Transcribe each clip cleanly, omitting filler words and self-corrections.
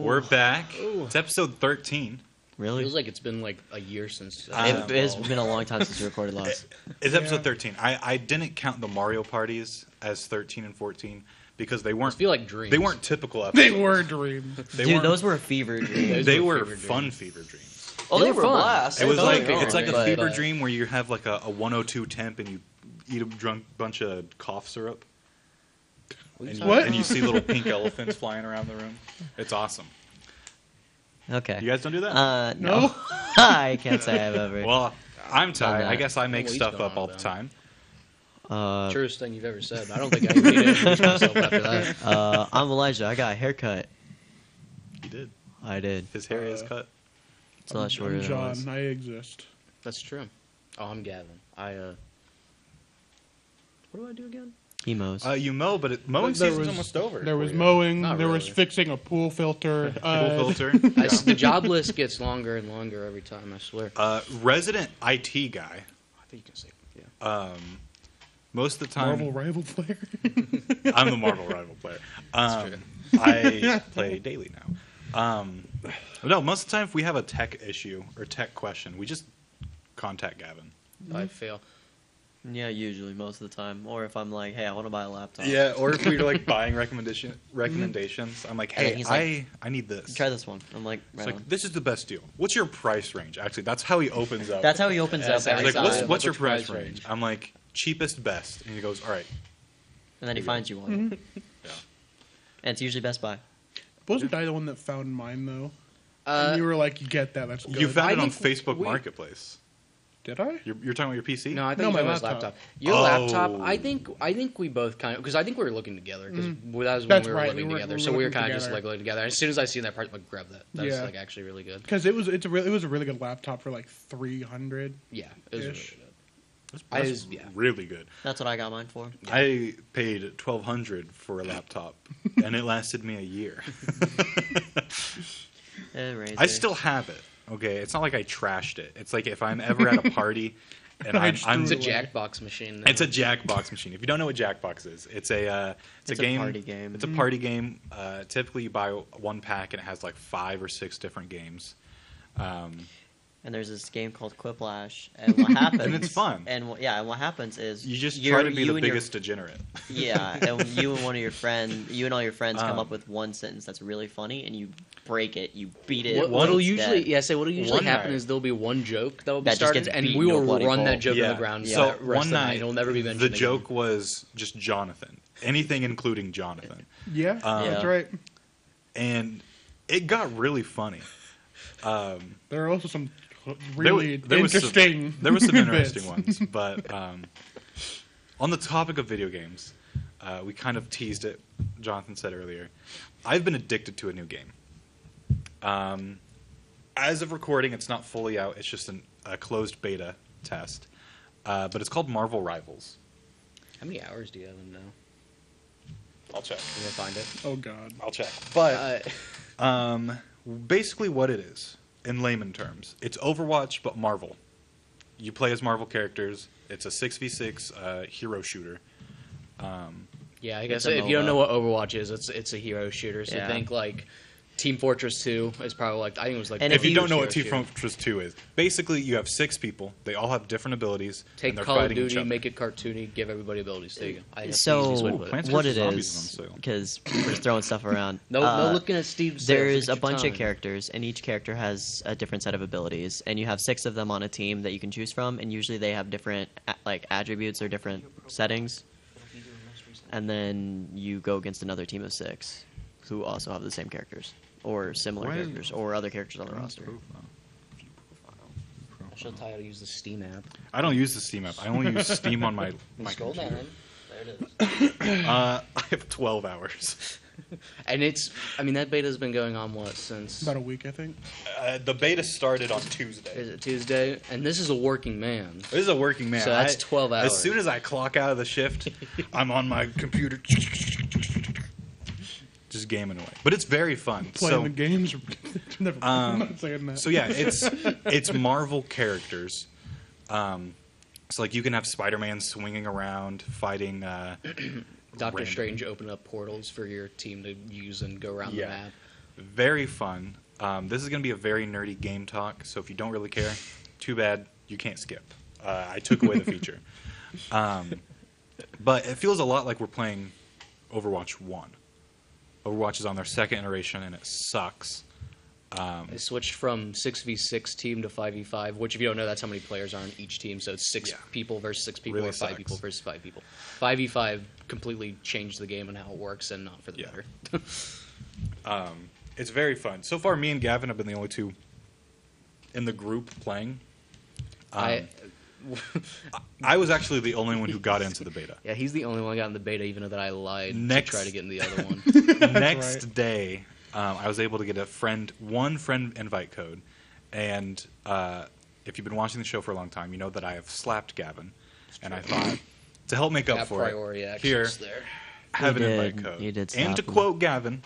We're back. Ooh. It's episode 13. Really? Feels like it's been like a year since. It's been a long time since we recorded last. It's episode 13. I didn't count the Mario parties as 13 and 14 because they weren't. feel like dreams. They weren't typical episodes. They were dreams. Dude, those were fever dreams. They were fun fever dreams. Oh, they were fun. blast. It was Totally like fun. it's like a But, fever dream where you have like a 102 temp and you eat a bunch of cough syrup. And What? And you see little pink elephants flying around the room. It's awesome. Okay. You guys don't do that? No. I can't say I've ever. Well, I'm Ty. that. I guess I make Well, he's stuff going up on all the about time. Truest thing you've ever said. I don't think I even need to introduce myself after that. I'm Elijah. I got a haircut. He did. I did. His hair is cut. It's a lot shorter I'm than it John. was. I exist. That's true. Oh, I'm Gavin. What do I do again? He mows. You mow, but mowing There season's was- almost over. There was for you. mowing. Not There was really. fixing a pool filter. Pool filter. The job list gets longer and longer every time, I swear. Resident IT guy. I think you can say yeah. Most of the time, Marvel rival player. I'm the Marvel rival player. That's true. I play daily now. No, most of the time, if we have a tech issue or tech question, we just contact Gavin. I fail. Yeah, usually, most of the time. Or if I'm like, hey, I want to buy a laptop. Yeah, or if we're like buying recommendations, I'm like, hey, he's like, I need this. Try this one. I'm like, It's right like, on. this is the best deal. What's your price range? Actually, that's how he opens up. That's how he opens up That's every He's like, time. what's your What's price price range? I'm like, cheapest, best. And he goes, all right. And then he finds you one. Yeah. And it's usually Best Buy. Wasn't I the one that found mine though? Uh, And you were like, "You get that? That's good." You found I it on think Facebook we- Marketplace. Did I? You're talking about your PC? No, I think No, my my laptop. laptop. Your Oh. laptop. I think we both kind of because I think we were looking together because that was when That's we were right, living we were- together. we So were we were looking kind of just together. like looking together. As soon as I seen that part, I'm like, grab that. That's Yeah. like actually really good. Because it was a really good laptop for like 300. Yeah, it was really Ish. good. That's yeah. really good. That's what I got mine for. I paid $1,200 for a laptop, and it lasted me a year. I still have it. Okay, it's not like I trashed it. It's like if I'm ever at a party, and I I'm just It's a Really? Jackbox machine. it's a Jackbox machine. If you don't know what Jackbox is, it's a It's a game. party game. It's a party game. Typically, you buy one pack, and it has like 5 or 6 different games. And there's this game called Quiplash, and what happens? And it's fun. And what happens is You just you're- try to be you the and your- biggest degenerate. Yeah, and you and all your friends come up with one sentence that's really funny, and you break it, you beat it. What'll it's usually dead. what'll usually One happen night. is there'll be one joke that will be That just started, gets and beaten we to a will bloody run that pulp. joke on the ground. So the rest one of the night, it'll never be mentioned. the again. joke was just Jonathan. Anything including Jonathan. Yeah, that's Yeah. right. And it got really funny. There are also some really there was interesting. There was some bits. interesting ones, but on the topic of video games, we kind of teased it. Jonathan said earlier, I've been addicted to a new game. As of recording, it's not fully out. It's just a closed beta test, but it's called Marvel Rivals. How many hours do you have in now? I'll check. I'm gonna find it. Oh God. I'll check. But basically, what it is in layman terms, it's Overwatch but Marvel. You play as Marvel characters. It's a 6v6 hero shooter. Yeah, I guess a if you don't MOBA. know what Overwatch is, it's a hero shooter. So Yeah. think like Team Fortress 2 is probably like I think it was like. And If you don't know hero what Team shooter. Fortress 2 is, basically you have 6 people. They all have different abilities. Take and they're Call of fighting each Duty, other. make it cartoony, give everybody abilities. There you go. I think that's the So easiest way to put it. Plants what vs. it Zombies is, is on sale. because we're just throwing stuff around. No looking at Steve's. There's a bunch of characters, and each character has a different set of abilities, and you have 6 of them on a team that you can choose from, and usually they have different like attributes or different settings. And then you go against another team of 6 who also have the same characters or similar Why- characters or other characters on the roster. I'll show Ty how to use the Steam app. I don't use the Steam app. I only use Steam on my Scroll computer. down. There it is. I have 12 hours. And that beta's been going on since About a week, I think. The beta started on Tuesday. is it Tuesday? And this is a working man. This is a working man. So that's 12 hours. As soon as I clock out of the shift, I'm on my computer, just gaming away. But it's very fun. Playing the games. Never mind. I'm not saying that. So yeah, it's Marvel characters. So like you can have Spider-Man swinging around, fighting. Doctor random- Strange opened up portals for your team to use and go around the Yeah. map. Very fun. This is going to be a very nerdy game talk, so if you don't really care, too bad, you can't skip. I took away the feature. But it feels a lot like we're playing Overwatch 1. Overwatch is on their second iteration, and it sucks. They switched from 6v6 team to 5v5, which if you don't know, that's how many players are on each team. So it's 6 people versus 6 people, Really or 5 sucks. people versus 5 people. 5v5 completely changed the game and how it works, and not for the better. It's very fun. So far, me and Gavin have been the only two in the group playing. I was actually the only one who got into the beta. Yeah, he's the only one who got in the beta, even though that I lied to try to get in the other one. Next day, I was able to get one friend invite code, and if you've been watching the show for a long time, you know that I have slapped Gavin, and I thought to help make up for priority it, here, access there. have an You invite did. code. You did and to slap him. quote Gavin,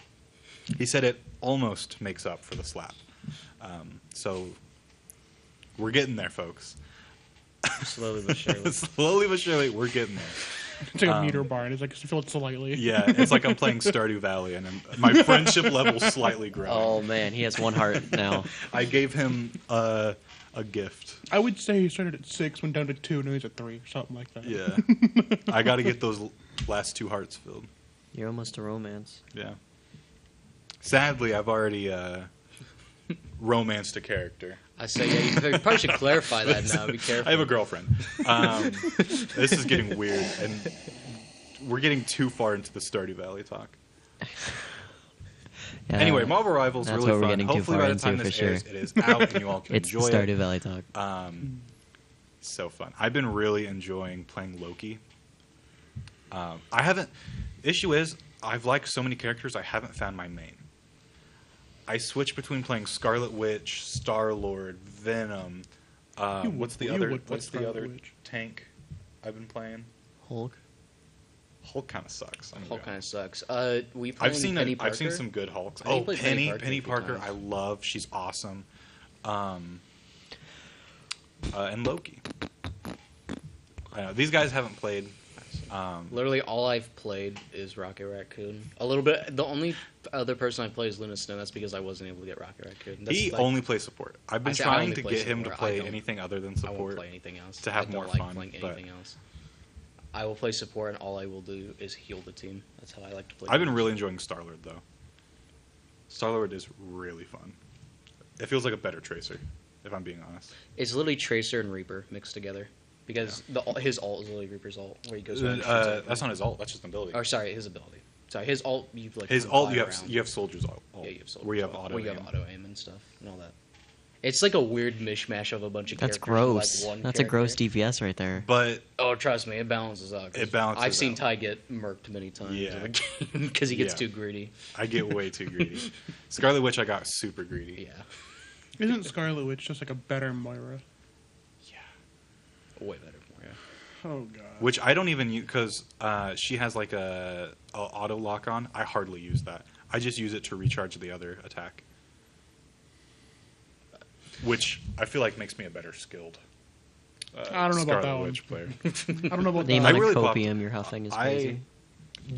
he said it almost makes up for the slap. So we're getting there, folks. Slowly but surely. Slowly but surely, we're getting there. It's like a meter bar, and it's like filled slightly. Yeah, it's like I'm playing Stardew Valley, and my friendship level's slightly growing. Oh man, he has 1 heart now. I gave him a gift. I would say he started at 6, went down to 2, now he's at 3, something like that. Yeah. I got to get those last 2 hearts filled. You're almost a romance. Yeah. Sadly, I've already romanced a character. I say, yeah, you probably should clarify that now. Be careful. I have a girlfriend. This is getting weird, and we're getting too far into the Stardew Valley talk. Yeah, Anyway, Marvel Rivals that's really what we're fun. getting too Hopefully, far by the time into, this for airs, sure. it is out and you all can it's the enjoy Stardew it. Valley talk. So fun. I've been really enjoying playing Loki. I haven't. Issue is, I've liked so many characters, I haven't found my main. I switch between playing Scarlet Witch, Star-Lord, Venom. What's the other Witch. tank I've been playing? Hulk. Hulk kind of sucks. Hulk kind of sucks. We I've seen Penny Parker? I've seen some good Hulks. I think Oh, he played Penny Parker a Penny few Parker, times. I love. She's awesome. And Loki. I know these guys haven't played. Literally, all I've played is Rocket Raccoon. A little bit. The only other person I play is Luna Snow. That's because I wasn't able to get Rocket Raccoon. That's He like, only plays support. I've been I trying only to play get him to support. play I don't- anything other than I won't support. play anything else. to have I don't more like fun, playing but- anything else. I will play support, and all I will do is heal the team. That's how I like to play. I've been games. really enjoying Star-Lord though. Star-Lord is really fun. It feels like a better Tracer, if I'm being honest. It's literally Tracer and Reaper mixed together. Because his ult is literally Reaper's ult, where he goes. around and shoots everything. That's not his ult. That's just an ability. Or sorry, his ability. Sorry, his ult. You like His can ult, fly around. you have Soldier's ult. Yeah, you have Soldier's where you have ult, auto. where you have aim. auto aim and stuff and all that. It's like a weird mishmash of a bunch of That's characters. with, gross. Like one That's a gross character. DPS right there. But Oh, trust me, it balances out. 'cause It balances I've seen out. Ty get murked many times. Yeah. Because he gets Yeah. too greedy. I get way too greedy. Scarlet Witch, I got super greedy. Yeah. Isn't Scarlet Witch just like a better Moira? Way better for you. Oh god. Which I don't even use because she has like a auto lock on. I hardly use that. I just use it to recharge the other attack, which I feel like makes me a better skilled. I don't know about Scarlet that one. Witch player. I don't know about The that. amount really of popped- copium you're huffing is crazy.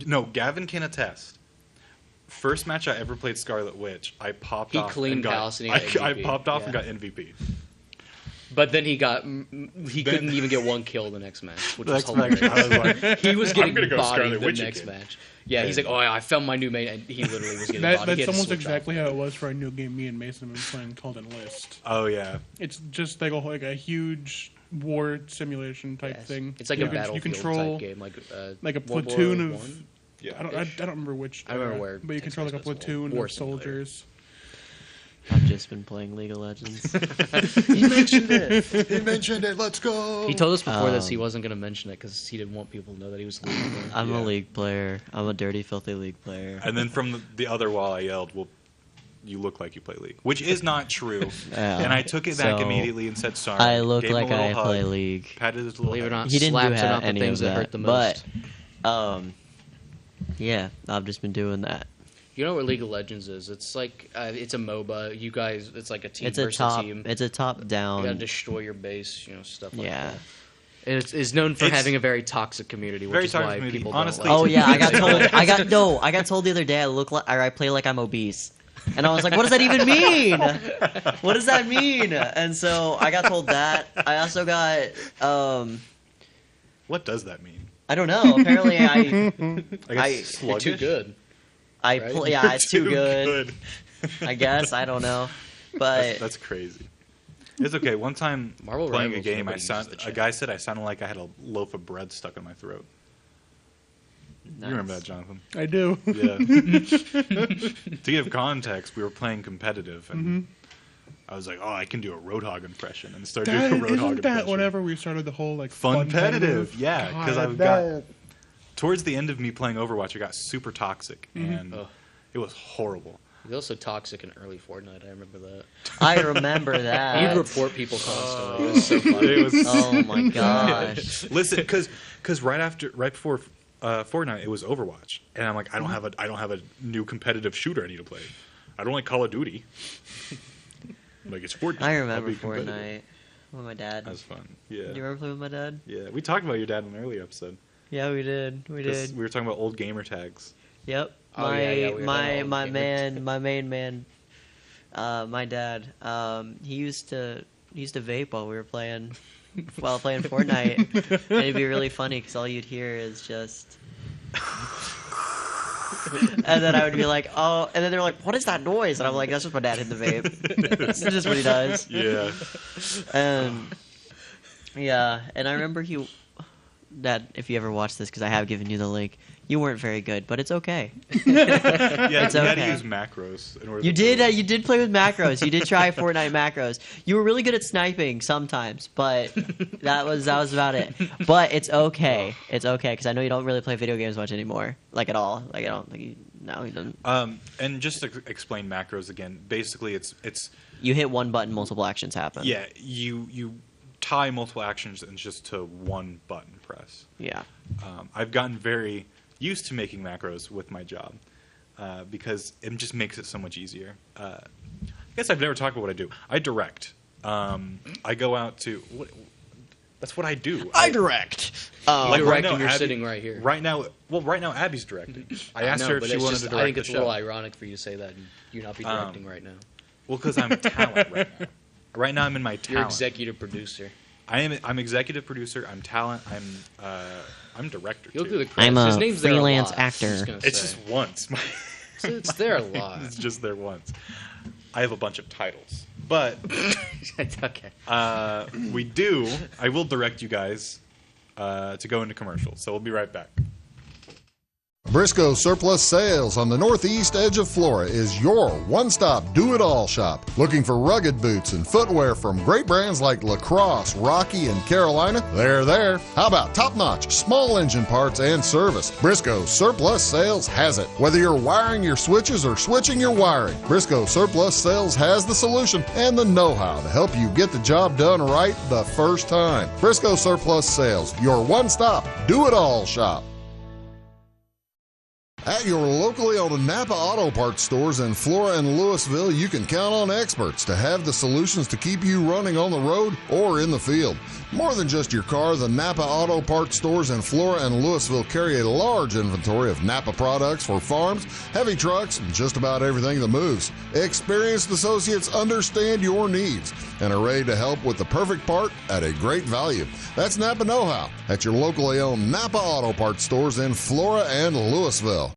No, Gavin can attest. First match I ever played Scarlet Witch, I popped He off. cleaned and got, house and he got I MVP. popped off Yeah. and got MVP. But then he couldn't even get one kill the next match, which was Next match, hilarious. I was like, He was I'm getting gonna go bodied Scarlet the Witch next again. match. Yeah, he's like, oh, I found my new main, and he literally was getting bodied. He That's had to almost switch exactly off. how it was for a new game me and Mason have been playing called Enlist. oh yeah, It's just like a huge war simulation type Yes. thing. It's like you a can- Battlefield you control type game, like like a World War platoon of. One? yeah. I don't remember which. I remember where but you Text control like a Message was platoon War of Simulator. soldiers. I've just been playing League of Legends. He mentioned it. He mentioned it. Let's go. He told us before this he Um, wasn't going to mention it because he didn't want people to know that he was a league player. I'm Yeah. a League player. I'm a dirty, filthy League player. And then from the other wall, I yelled, "Well, you look like you play League," which is not true. Yeah. And I took it back So, immediately and said sorry. I look Gave him a like I little play hug, League. Patted his little Believe it or head. not, He didn't do slaps are not the any things of that that, hurt the most. but yeah, I've just been doing that. You know what League of Legends is? It's like it's a MOBA. You guys, it's like a team It's a versus top. team. It's a top You gotta down. destroy your base, stuff like Yeah. that. It's known for It's- having a very toxic community, which Very is toxic why community. people Honestly- don't like Oh it. yeah, I got told. I got told the other day I look like or I play like I'm obese. And I was like, what does that even mean? What does that mean? And so I got told that. I also got, What does that mean? I don't know. Apparently I guess You're too sluggish? good. Right? yeah, it's too good. I guess. I don't know. But That's crazy. It's okay. One time Marvel playing a Rivals, game, nobody uses the a chat. guy said I sounded like I had a loaf of bread stuck in my throat. You remember that, Jonathan? I do. Yeah. To give context, we were playing competitive, and I was like, "Oh, I can do a Roadhog impression," and started doing a Roadhog Isn't that impression. whenever we started the whole like Funpetitive, yeah, because God, I've got towards the end of me playing Overwatch, I got super toxic, and Ugh. it was horrible. You're also toxic in early Fortnite. I remember that. I remember that. You'd report people constantly. It was so funny. It was Oh my gosh. Listen, because right before Fortnite, it was Overwatch, and I'm like, I don't have a new competitive shooter I need to play. I don't like Call of Duty. Like it's Fortnite. I I'll remember be competitive. Fortnite with my dad. That was fun. Do Yeah, you remember playing with my dad? yeah. We talked about your dad in an earlier episode. Yeah, we did. We 'Cause did. We were talking about old gamer tags. Yep. Oh, yeah, we were all My gamers. my main man, my dad. He used to vape while we were playing Fortnite, and it'd be really funny because all you'd hear is just. And then I would be like, oh, and then they're like, what is that noise? And I'm like, that's just my dad hitting the vape. That's just what he does. Yeah. And yeah, and I remember Dad, if you ever watch this, because I have given you the link, you weren't very good, but it's okay. Yeah, It's you had to okay. use macros in order You to did. play. You did play with macros. You did try Fortnite macros. You were really good at sniping sometimes, but that was about it. But it's okay. It's okay because I know you don't really play video games much anymore, like at all. Like I don't think you. No, you don't. And just to explain macros again, basically it's You hit one button, multiple actions happen. yeah, you tie multiple actions and just to one button press. Yeah. I've gotten very used to making macros with my job because it just makes it so much easier. I guess I've never talked about what I do. I direct. I go out to. That's what I do. I direct. Like You're right directing, now, you're Abby- sitting right here. Right now, Abby's directing. I asked her if but she it's wanted just, to direct I think it's the a little show. ironic for you to say that and you not be directing right now. Well, because I'm talent right now. Right now, I'm in my You're talent. executive producer. I'm executive producer. I'm talent. I'm director. You look too. through the credits. I'm a His name's there freelance lot, actor. I'm just gonna It's say. just once. It's there a lot. It's just there once. I have a bunch of titles, but Okay. we do. I will direct you guys to go into commercials. So we'll be right back. Briscoe Surplus Sales on the northeast edge of Flora is your one-stop do-it-all shop. Looking for rugged boots and footwear from great brands like Lacrosse, Rocky, and Carolina? They're there. How about top-notch small engine parts and service? Briscoe Surplus Sales has it. Whether you're wiring your switches or switching your wiring, Briscoe Surplus Sales has the solution and the know-how to help you get the job done right the first time. Briscoe Surplus Sales, your one-stop do-it-all shop. At your locally owned Napa Auto Parts stores in Flora and Louisville, you can count on experts to have the solutions to keep you running on the road or in the field. More than just your car, the Napa Auto Parts stores in Flora and Louisville carry a large inventory of Napa products for farms, heavy trucks, and just about everything that moves. Experienced associates understand your needs and are ready to help with the perfect part at a great value. That's Napa Know-How at your locally owned Napa Auto Parts stores in Flora and Louisville.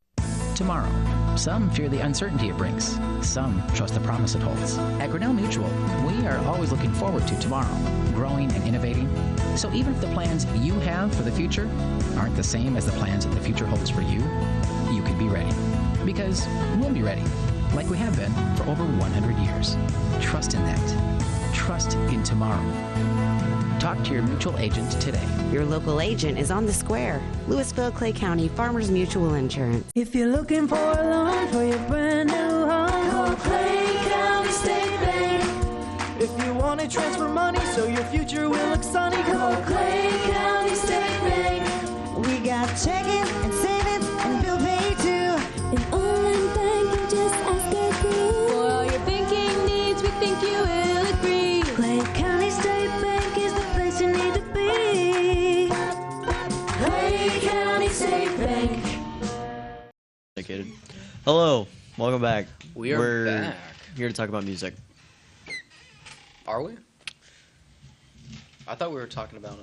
Tomorrow. Some fear the uncertainty it brings. Some trust the promise it holds. At Grinnell Mutual, we are always looking forward to tomorrow, growing and innovating. So even if the plans you have for the future aren't the same as the plans that the future holds for you, you could be ready. Because we'll be ready, like we have been for over 100 years. Trust in that. Trust in tomorrow. Talk to your mutual agent today. Your local agent is on the square. Louisville, Clay County Farmers Mutual Insurance. If you're looking for a loan for your brand new home, call Clay County State Bank. If you want to transfer money so your future will look sunny, call Clay County State Bank. We got checking and savings and bill pay too. An online bank, just ask our crew. For all your banking needs, we think you will agree. Clay County State Bank is the place you need to be. Clay County State Bank. Hello. Welcome back. We're back. Here to talk about music. Are we? I thought we were talking about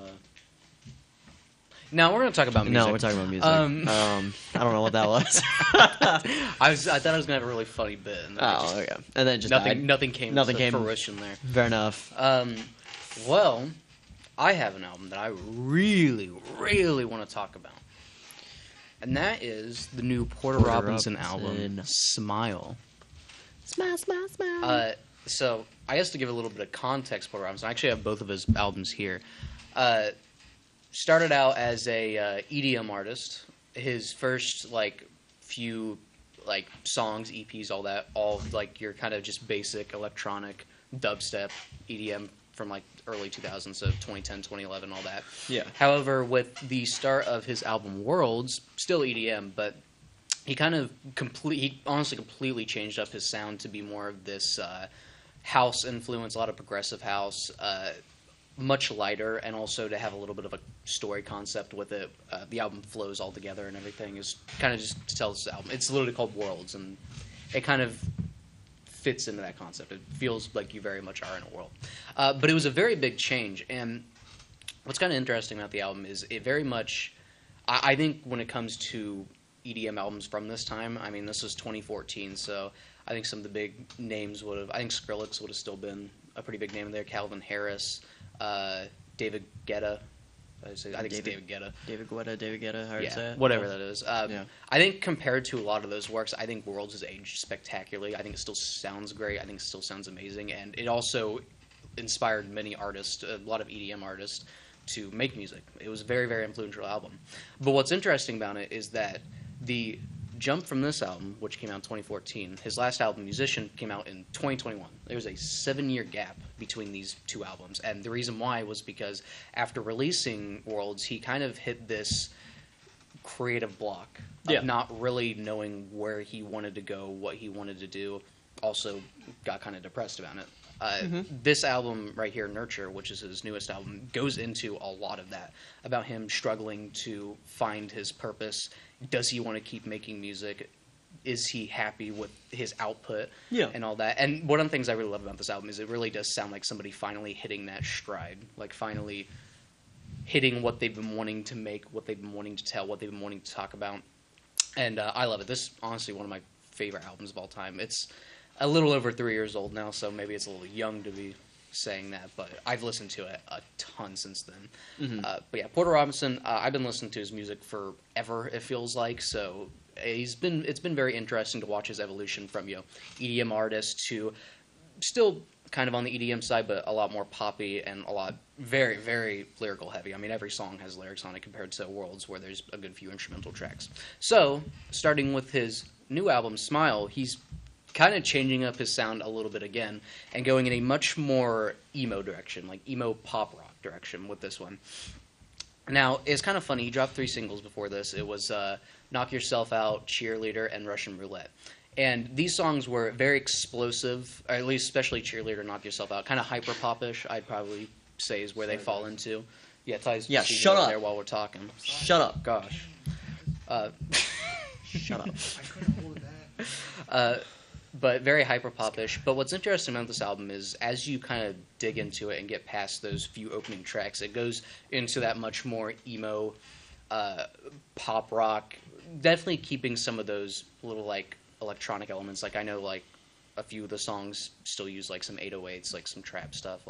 No, we're going to talk about music. No, we're talking about music. I don't know what that was. I thought I was going to have a really funny bit. And then okay. And then just nothing came to fruition there. Fair enough. Well, I have an album that I really, really want to talk about. And that is the new Porter Robinson album, Smile. Smile, smile, smile. So, I guess to give a little bit of context, Porter Robinson, I actually have both of his albums here. Started out as a EDM artist. His first, few, songs, EPs, all your kind of just basic electronic dubstep EDM from, early 2000s, so 2010, 2011, all that. Yeah. However, with the start of his album Worlds, still EDM, but he honestly completely changed up his sound to be more of this house influence, a lot of progressive house, much lighter, and also to have a little bit of a story concept with it. The album flows all together and everything is kind of just to tell this album. It's literally called Worlds, and it kind of fits into that concept. It feels like you very much are in a world. But it was a very big change, and what's kind of interesting about the album is it very much, I think when it comes to EDM albums from this time, I mean, this was 2014, so I think some of the big names I think Skrillex would have still been a pretty big name there, Calvin Harris, David Guetta. I think it's David Guetta. David Guetta, hard to say it. Whatever that is. I think compared to a lot of those works, I think Worlds has aged spectacularly. I think it still sounds great. I think it still sounds amazing. And it also inspired many artists, a lot of EDM artists, to make music. It was a very, very influential album. But what's interesting about it is that the jump from this album, which came out in 2014, his last album, Musician, came out in 2021. There was a 7-year gap between these two albums. And the reason why was because after releasing Worlds, he kind of hit this creative block of not really knowing where he wanted to go, what he wanted to do. Also got kind of depressed about it. This album right here, Nurture, which is his newest album, goes into a lot of that, about him struggling to find his purpose. Does he want to keep making music? Is he happy with his output? And all that. And one of the things I really love about this album is it really does sound like somebody finally hitting that stride, finally hitting what they've been wanting to make, what they've been wanting to tell, what they've been wanting to talk about. And I love it. This is honestly one of my favorite albums of all time. It's a little over 3 years old now, so maybe it's a little young to be saying that, but I've listened to it a ton since then. But yeah, Porter Robinson, I've been listening to his music forever, it feels like, so it's been very interesting to watch his evolution from EDM artist to still kind of on the EDM side, but a lot more poppy and a lot very, very lyrical heavy. I mean, every song has lyrics on it compared to Worlds, where there's a good few instrumental tracks. So, starting with his new album, Smile, he's kind of changing up his sound a little bit again and going in a much more emo direction, emo pop rock direction with this one. Now, it's kind of funny. He dropped 3 singles before this. It was Knock Yourself Out, Cheerleader, and Russian Roulette. And these songs were very explosive, or at least especially Cheerleader, Knock Yourself Out. Kind of hyper-pop-ish, I'd probably say, is where they fall into. Yeah, Ty's shut up there while we're talking. Shut up. Gosh. Shut up. I couldn't hold that. But very hyper-pop-ish. But what's interesting about this album is as you kind of dig into it and get past those few opening tracks, it goes into that much more emo, pop rock, definitely keeping some of those little, electronic elements. I know, a few of the songs still use, some 808s, some trap stuff,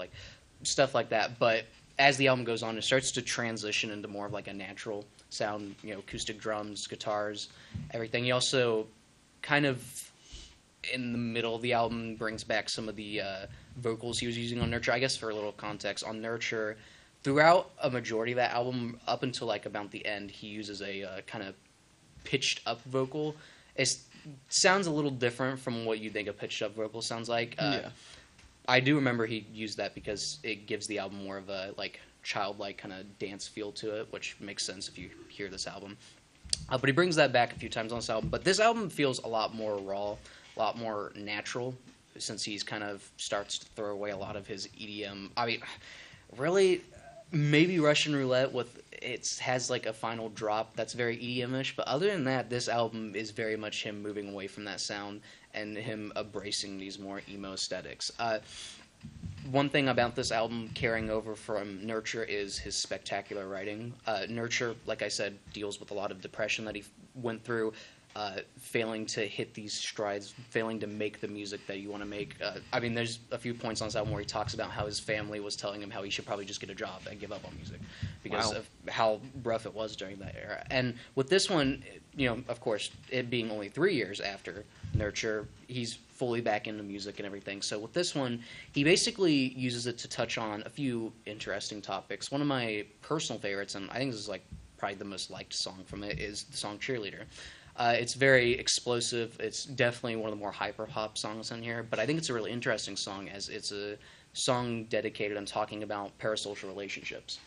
stuff like that. But as the album goes on, it starts to transition into more of, a natural sound, acoustic drums, guitars, everything. He also kind of, in the middle of the album, brings back some of the vocals he was using on Nurture. I guess for a little context, on Nurture, throughout a majority of that album, up until about the end, he uses a kind of pitched up vocal. It sounds a little different from what you think a pitched up vocal sounds like. I do remember he used that because it gives the album more of a childlike kind of dance feel to it, which makes sense if you hear this album. But he brings that back a few times on this album. But this album feels a lot more raw, a lot more natural, since he's kind of starts to throw away a lot of his EDM. I mean, really, Maybe Russian Roulette with has like a final drop that's very EDM-ish, but other than that, this album is very much him moving away from that sound and him embracing these more emo aesthetics. One thing about this album carrying over from Nurture is his spectacular writing. Nurture, like I said, deals with a lot of depression that he went through, failing to hit these strides, failing to make the music that you want to make. I mean, there's a few points on this album where he talks about how his family was telling him how he should probably just get a job and give up on music because of how rough it was during that era. And with this one, you know, of course, it being only 3 years after Nurture, he's fully back into music and everything. So with this one, he basically uses it to touch on a few interesting topics. One of my personal favorites, and I think this is like probably the most liked song from it, is the song Cheerleader. It's very explosive. It's definitely one of the more hyper-pop songs on here, but I think it's a really interesting song as it's a song dedicated on talking about parasocial relationships.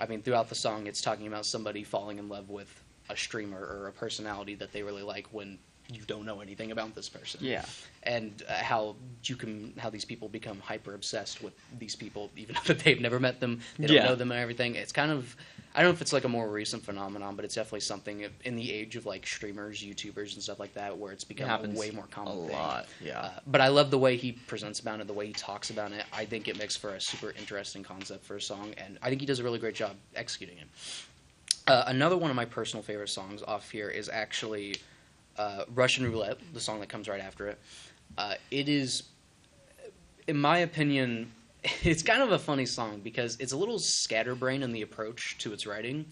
I mean, throughout the song, it's talking about somebody falling in love with a streamer or a personality that they really like when you don't know anything about this person. Yeah. And how these people become hyper obsessed with these people, even if they've never met them, they don't know them and everything. It's kind of, I don't know if it's like a more recent phenomenon, but it's definitely something in the age of like streamers, YouTubers, and stuff like that, where it's become a way more common thing. Yeah. But I love the way he presents about it, the way he talks about it. I think it makes for a super interesting concept for a song, and I think he does a really great job executing it. Another one of my personal favorite songs off here is actually Russian Roulette, the song that comes right after it. It is, in my opinion, it's kind of a funny song because it's a little scatterbrained in the approach to its writing.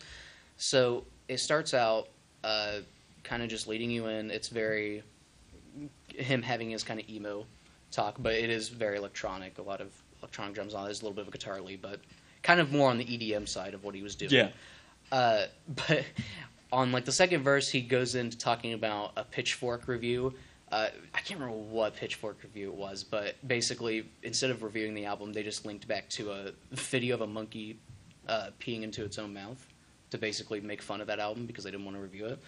So it starts out kind of just leading you in. It's very him having his kind of emo talk, but it is very electronic. A lot of electronic drums on it. There's a little bit of a guitar lead, but kind of more on the EDM side of what he was doing. Yeah. But on like the second verse, he goes into talking about a Pitchfork review. I can't remember what Pitchfork review it was, but basically, instead of reviewing the album, they just linked back to a video of a monkey peeing into its own mouth to basically make fun of that album because they didn't want to review it.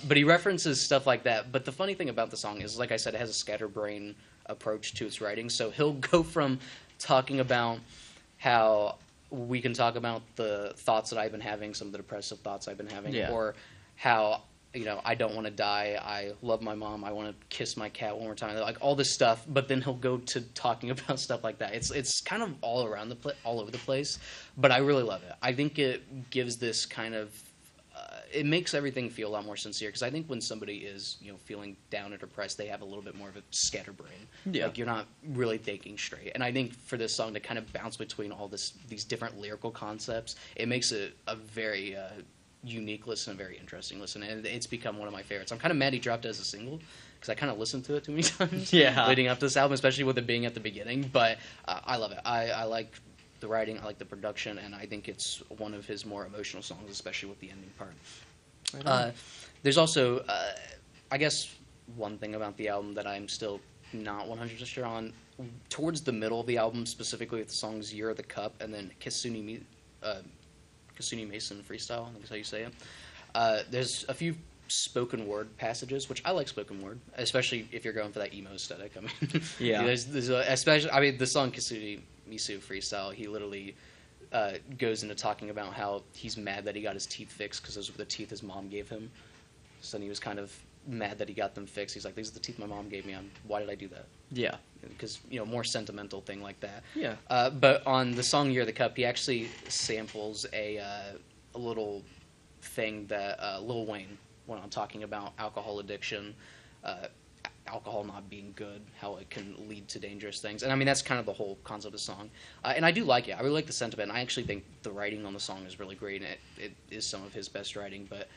But he references stuff like that. But the funny thing about the song is, like I said, it has a scatterbrain approach to its writing. So he'll go from talking about how we can talk about the thoughts that I've been having, some of the depressive thoughts I've been having, or how, you know, I don't want to die, I love my mom, I want to kiss my cat one more time, like all this stuff, but then he'll go to talking about stuff like that. It's kind of all over the place, but I really love it. I think it gives this kind of, it makes everything feel a lot more sincere, because I think when somebody is, you know, feeling down or depressed, they have a little bit more of a scatterbrain. Yeah. Like, you're not really thinking straight. And I think for this song to kind of bounce between all these different lyrical concepts, it makes it a very unique listen, a very interesting listen, and it's become one of my favorites. I'm kind of mad he dropped it as a single, because I kind of listened to it too many times leading up to this album, especially with it being at the beginning, but I love it. I like the writing, I like the production, and I think it's one of his more emotional songs, especially with the ending part. There's also, I guess, one thing about the album that I'm still not 100% sure on. Towards the middle of the album, specifically with the songs Year of the Cup and then Kasuni Mason Freestyle, I think is how you say it. There's a few spoken word passages, which I like spoken word, especially if you're going for that emo aesthetic. I mean, there's especially, I mean, the song Kasuni Misu Freestyle, he literally goes into talking about how he's mad that he got his teeth fixed because those were the teeth his mom gave him. So then he was kind of mad that he got them fixed. He's like, these are the teeth my mom gave me. Why did I do that? Yeah. Because, you know, more sentimental thing like that. Yeah. But on the song Year of the Cup, he actually samples a little thing that Lil Wayne went on talking about alcohol addiction, alcohol not being good, how it can lead to dangerous things. And I mean, that's kind of the whole concept of the song. And I do like it. I really like the sentiment. I actually think the writing on the song is really great, and it is some of his best writing. But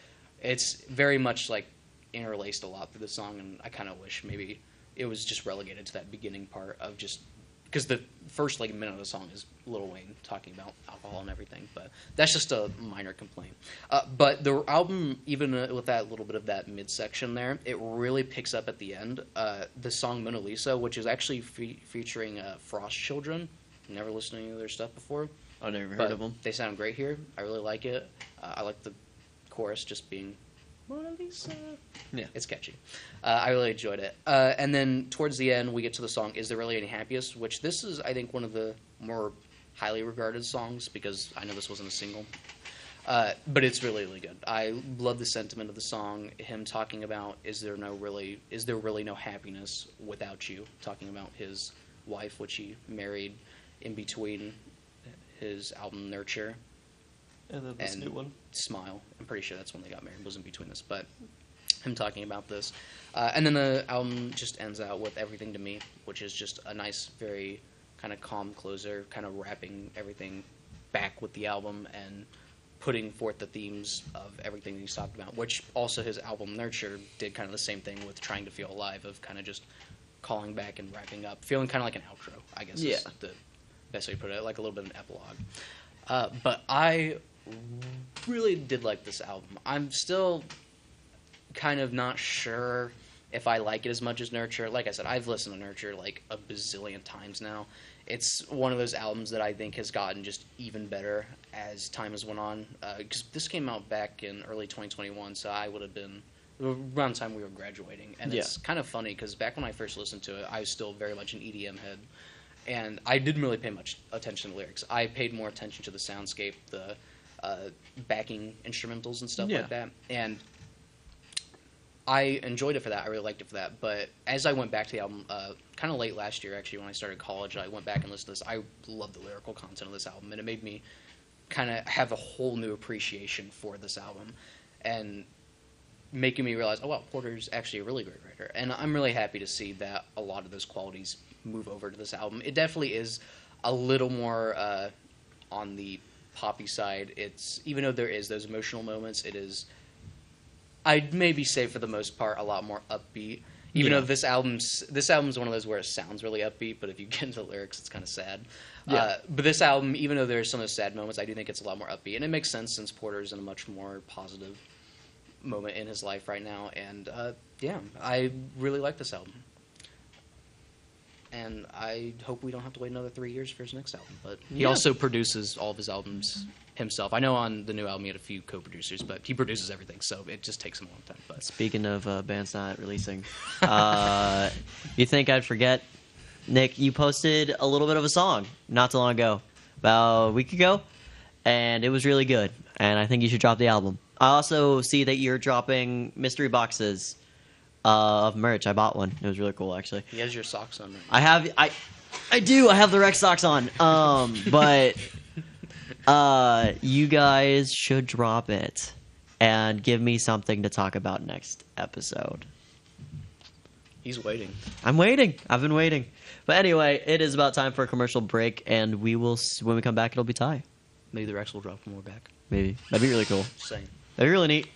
it's very much like interlaced a lot through the song, and I kind of wish maybe it was just relegated to that beginning part of just because the first like minute of the song is Lil Wayne talking about alcohol and everything, but that's just a minor complaint. But the album, even with that little bit of that midsection there, it really picks up at the end. The song Mona Lisa, which is actually featuring Frost Children. Never listened to any of their stuff before. I've never heard of them. They sound great here. I really like it. I like the chorus just being Mona Lisa. Yeah. It's catchy. I really enjoyed it. And then towards the end, we get to the song Is There Really Any Happiest, which this is, I think, one of the more highly regarded songs because I know this wasn't a single. But it's really, really good. I love the sentiment of the song. Him talking about is there really no happiness without you? Talking about his wife, which he married in between his album Nurture And then this new one, Smile. I'm pretty sure that's when they got married. Was in between this, but him talking about this, and then the album just ends out with Everything to Me, which is just a nice, very kind of calm closer, kind of wrapping everything back with the album and putting forth the themes of everything that he's talked about, which also his album Nurture did kind of the same thing with Trying to Feel Alive, of kind of just calling back and wrapping up, feeling kind of like an outro, I guess is the best way to put it, like a little bit of an epilogue. But I really did like this album. I'm still kind of not sure if I like it as much as Nurture. Like I said, I've listened to Nurture like a bazillion times now. It's one of those albums that I think has gotten just even better as time has went on. Because this came out back in early 2021, so I would have been around the time we were graduating. And it's kind of funny because back when I first listened to it, I was still very much an EDM head. And I didn't really pay much attention to the lyrics. I paid more attention to the soundscape, the backing instrumentals and stuff like that. And I enjoyed it for that. I really liked it for that. But as I went back to the album, kind of late last year, actually, when I started college, I went back and listened to this. I loved the lyrical content of this album, and it made me kind of have a whole new appreciation for this album, and making me realize, oh, wow, Porter's actually a really great writer. And I'm really happy to see that a lot of those qualities move over to this album. It definitely is a little more on the poppy side. It's, even though there is those emotional moments, it is, I'd maybe say for the most part, a lot more upbeat. Even though this album's one of those where it sounds really upbeat, but if you get into the lyrics, it's kind of sad. But this album, even though there's some of those sad moments, I do think it's a lot more upbeat, and it makes sense since Porter's in a much more positive moment in his life right now. And I really like this album, and I hope we don't have to wait another 3 years for his next album. But he also produces all of his albums himself. I know on the new album he had a few co-producers, but he produces everything, so it just takes him a long time. But speaking of bands not releasing, you think I'd forget? Nick, you posted a little bit of a song not too long ago, about a week ago, and it was really good, and I think you should drop the album. I also see that you're dropping mystery boxes of merch. I bought one. It was really cool, actually. He has your socks on right now. I do. I have the Rex socks on. But you guys should drop it and give me something to talk about next episode. He's waiting. I'm waiting. I've been waiting. But anyway, it is about time for a commercial break, and we will. When we come back, it'll be Ty. Maybe the Rex will drop when we're back. Maybe. That'd be really cool. Just saying. That'd be really neat.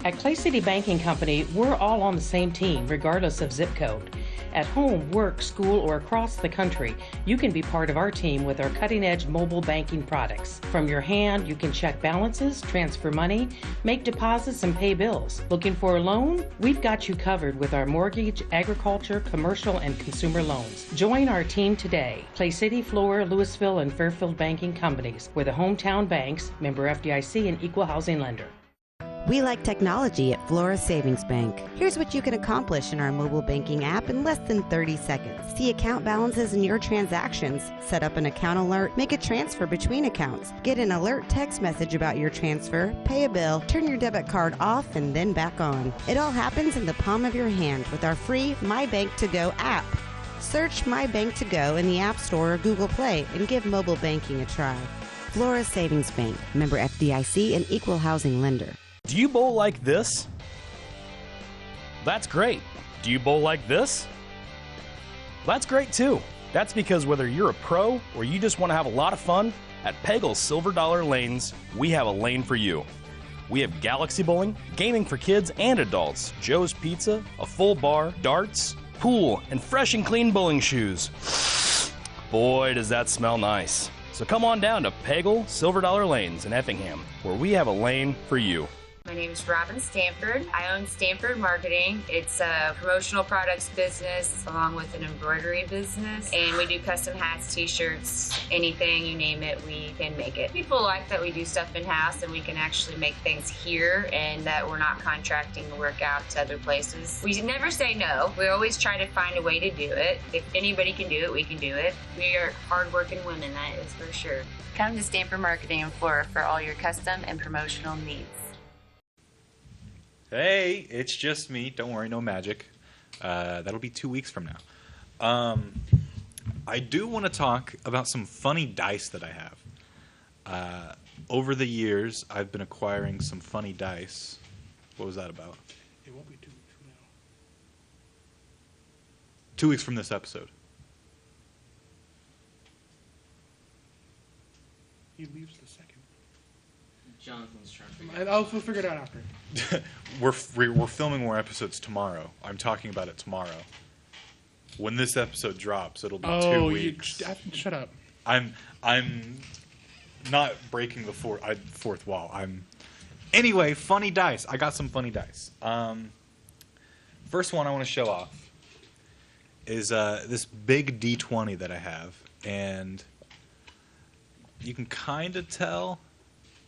At Clay City Banking Company, we're all on the same team, regardless of zip code. At home, work, school, or across the country, you can be part of our team with our cutting-edge mobile banking products. From your hand, you can check balances, transfer money, make deposits, and pay bills. Looking for a loan? We've got you covered with our mortgage, agriculture, commercial, and consumer loans. Join our team today. Clay City, Flora, Louisville, and Fairfield Banking Companies. We're the hometown banks, member FDIC, and equal housing lender. We like technology at Flora Savings Bank. Here's what you can accomplish in our mobile banking app in less than 30 seconds. See account balances in your transactions, set up an account alert, make a transfer between accounts, get an alert text message about your transfer, pay a bill, turn your debit card off and then back on. It all happens in the palm of your hand with our free My Bank to Go app. Search My Bank to Go in the App Store or Google Play and give mobile banking a try. Flora Savings Bank, member FDIC and equal housing lender. Do you bowl like this? That's great. Do you bowl like this? That's great too. That's because whether you're a pro or you just want to have a lot of fun, at Peggle's Silver Dollar Lanes, we have a lane for you. We have galaxy bowling, gaming for kids and adults, Joe's Pizza, a full bar, darts, pool, and fresh and clean bowling shoes. Boy, does that smell nice. So come on down to Peggle Silver Dollar Lanes in Effingham, where we have a lane for you. My name is Robin Stanford. I own Stanford Marketing. It's a promotional products business along with an embroidery business. And we do custom hats, t-shirts, anything, you name it, we can make it. People like that we do stuff in-house and we can actually make things here and that we're not contracting the work out to other places. We never say no. We always try to find a way to do it. If anybody can do it, we can do it. We are hardworking women, that is for sure. Come to Stanford Marketing in Flora for all your custom and promotional needs. Hey, it's just me. Don't worry, no magic. That'll be 2 weeks from now. I do want to talk about some funny dice that I have. Over the years, I've been acquiring some funny dice. What was that about? It won't be 2 weeks from now. 2 weeks from this episode. He leaves the second. Jonathan's trying to We'll figure it out after. We're filming more episodes tomorrow. I'm talking about it tomorrow. When this episode drops, it'll be 2 weeks. Shut up. I'm not breaking the fourth wall. Anyway, funny dice. I got some funny dice. First one I want to show off is this big D20 that I have, and you can kind of tell.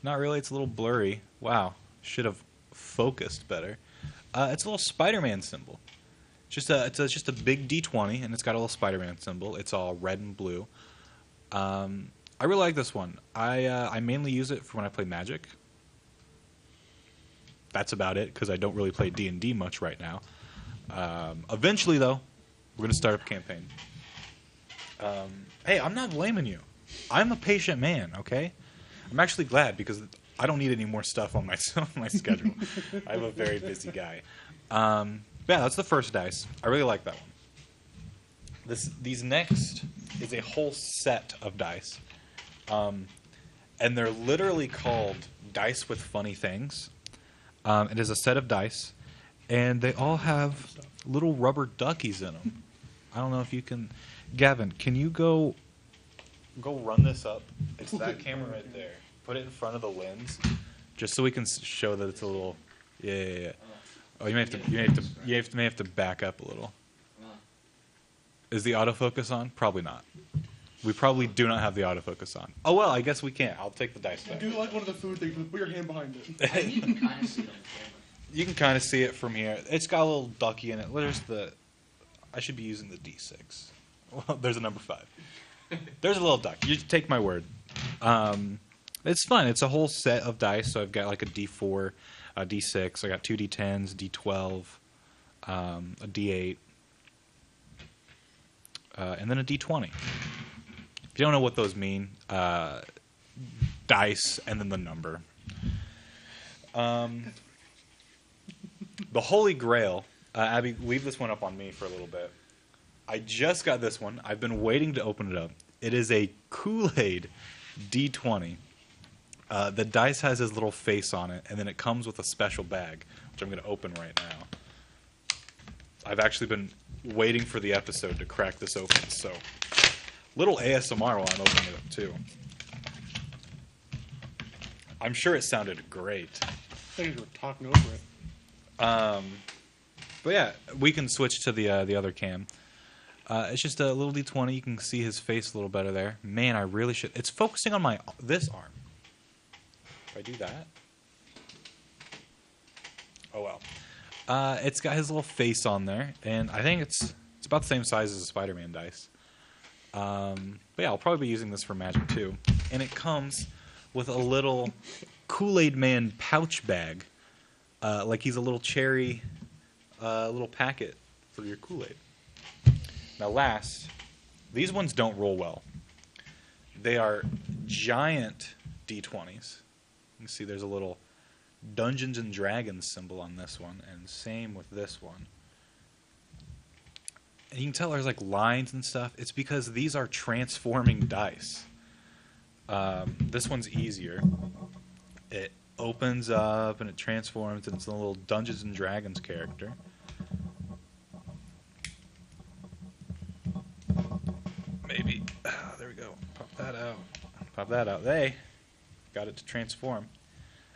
Not really. It's a little blurry. Wow. Should have focused better. It's a little Spider-Man symbol. It's just a big D20, and it's got a little Spider-Man symbol. It's all red and blue. I really like this one. I mainly use it for when I play Magic. That's about it, because I don't really play D&D much right now. Eventually, though, we're going to start up a campaign. Hey, I'm not blaming you. I'm a patient man, okay? I'm actually glad, because I don't need any more stuff on my schedule. I'm a very busy guy. Yeah, that's the first dice. I really like that one. These next is a whole set of dice. And they're literally called Dice with Funny Things. It is a set of dice, and they all have little rubber duckies in them. I don't know if you can... Gavin, can you go run this up? It's that camera right there. Put it in front of the lens, just so we can show that it's a little... Yeah. Oh, you may have to back up a little. Is the autofocus on? Probably not. We probably do not have the autofocus on. Oh well, I guess we can't. I'll take the dice back. Do like one of the food things. Put your hand behind it. I think you can kind of see it on the camera. You can kind of see it from here. It's got a little ducky in it. I should be using the D6. Well, there's a number 5. There's a little duck. You take my word. It's fun. It's a whole set of dice. So I've got like a D4, a D6. I got 2 D10s, D12, a D8, and then a D20. If you don't know what those mean, dice and then the number. The Holy Grail. Abby, leave this one up on me for a little bit. I just got this one. I've been waiting to open it up. It is a Kool-Aid D20. The dice has his little face on it, and then it comes with a special bag, which I'm going to open right now. I've actually been waiting for the episode to crack this open, so little ASMR while I'm opening it up, too. I'm sure it sounded great. I think you were talking over it. But yeah, we can switch to the other cam. It's just a little D20. You can see his face a little better there. Man, I really should. It's focusing on this arm. If I do that. Oh well. It's got his little face on there, and I think it's about the same size as a Spider-Man dice. But yeah, I'll probably be using this for Magic too. And it comes with a little Kool-Aid Man pouch bag, like he's a little cherry, little packet for your Kool-Aid. Now last, these ones don't roll well. They are giant D20s. You can see there's a little Dungeons and Dragons symbol on this one, and same with this one. And you can tell there's like lines and stuff. It's because these are transforming dice. This one's easier. It opens up and it transforms, and it's a little Dungeons and Dragons character. Maybe. There we go. Pop that out. Pop that out. They got it to transform.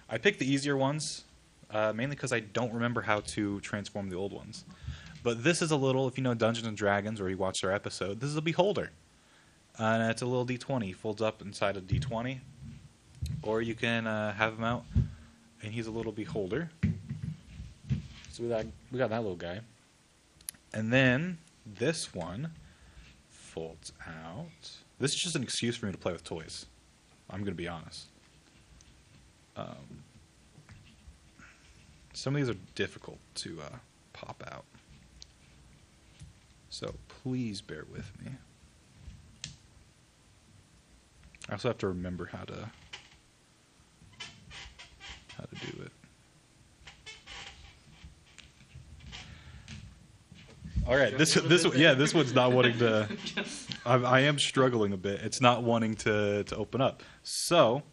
I picked the easier ones mainly because I don't remember how to transform the old ones. But this is a little, if you know Dungeons and Dragons or you watched our episode, this is a beholder. And it's a little D20. Folds up inside a D20. Or you can have him out, and he's a little beholder. So we got that little guy. And then this one folds out. This is just an excuse for me to play with toys. I'm going to be honest. Some of these are difficult to pop out. So please bear with me. I also have to remember how to do it. All right, this one's not wanting to. I am struggling a bit. It's not wanting to open up. So,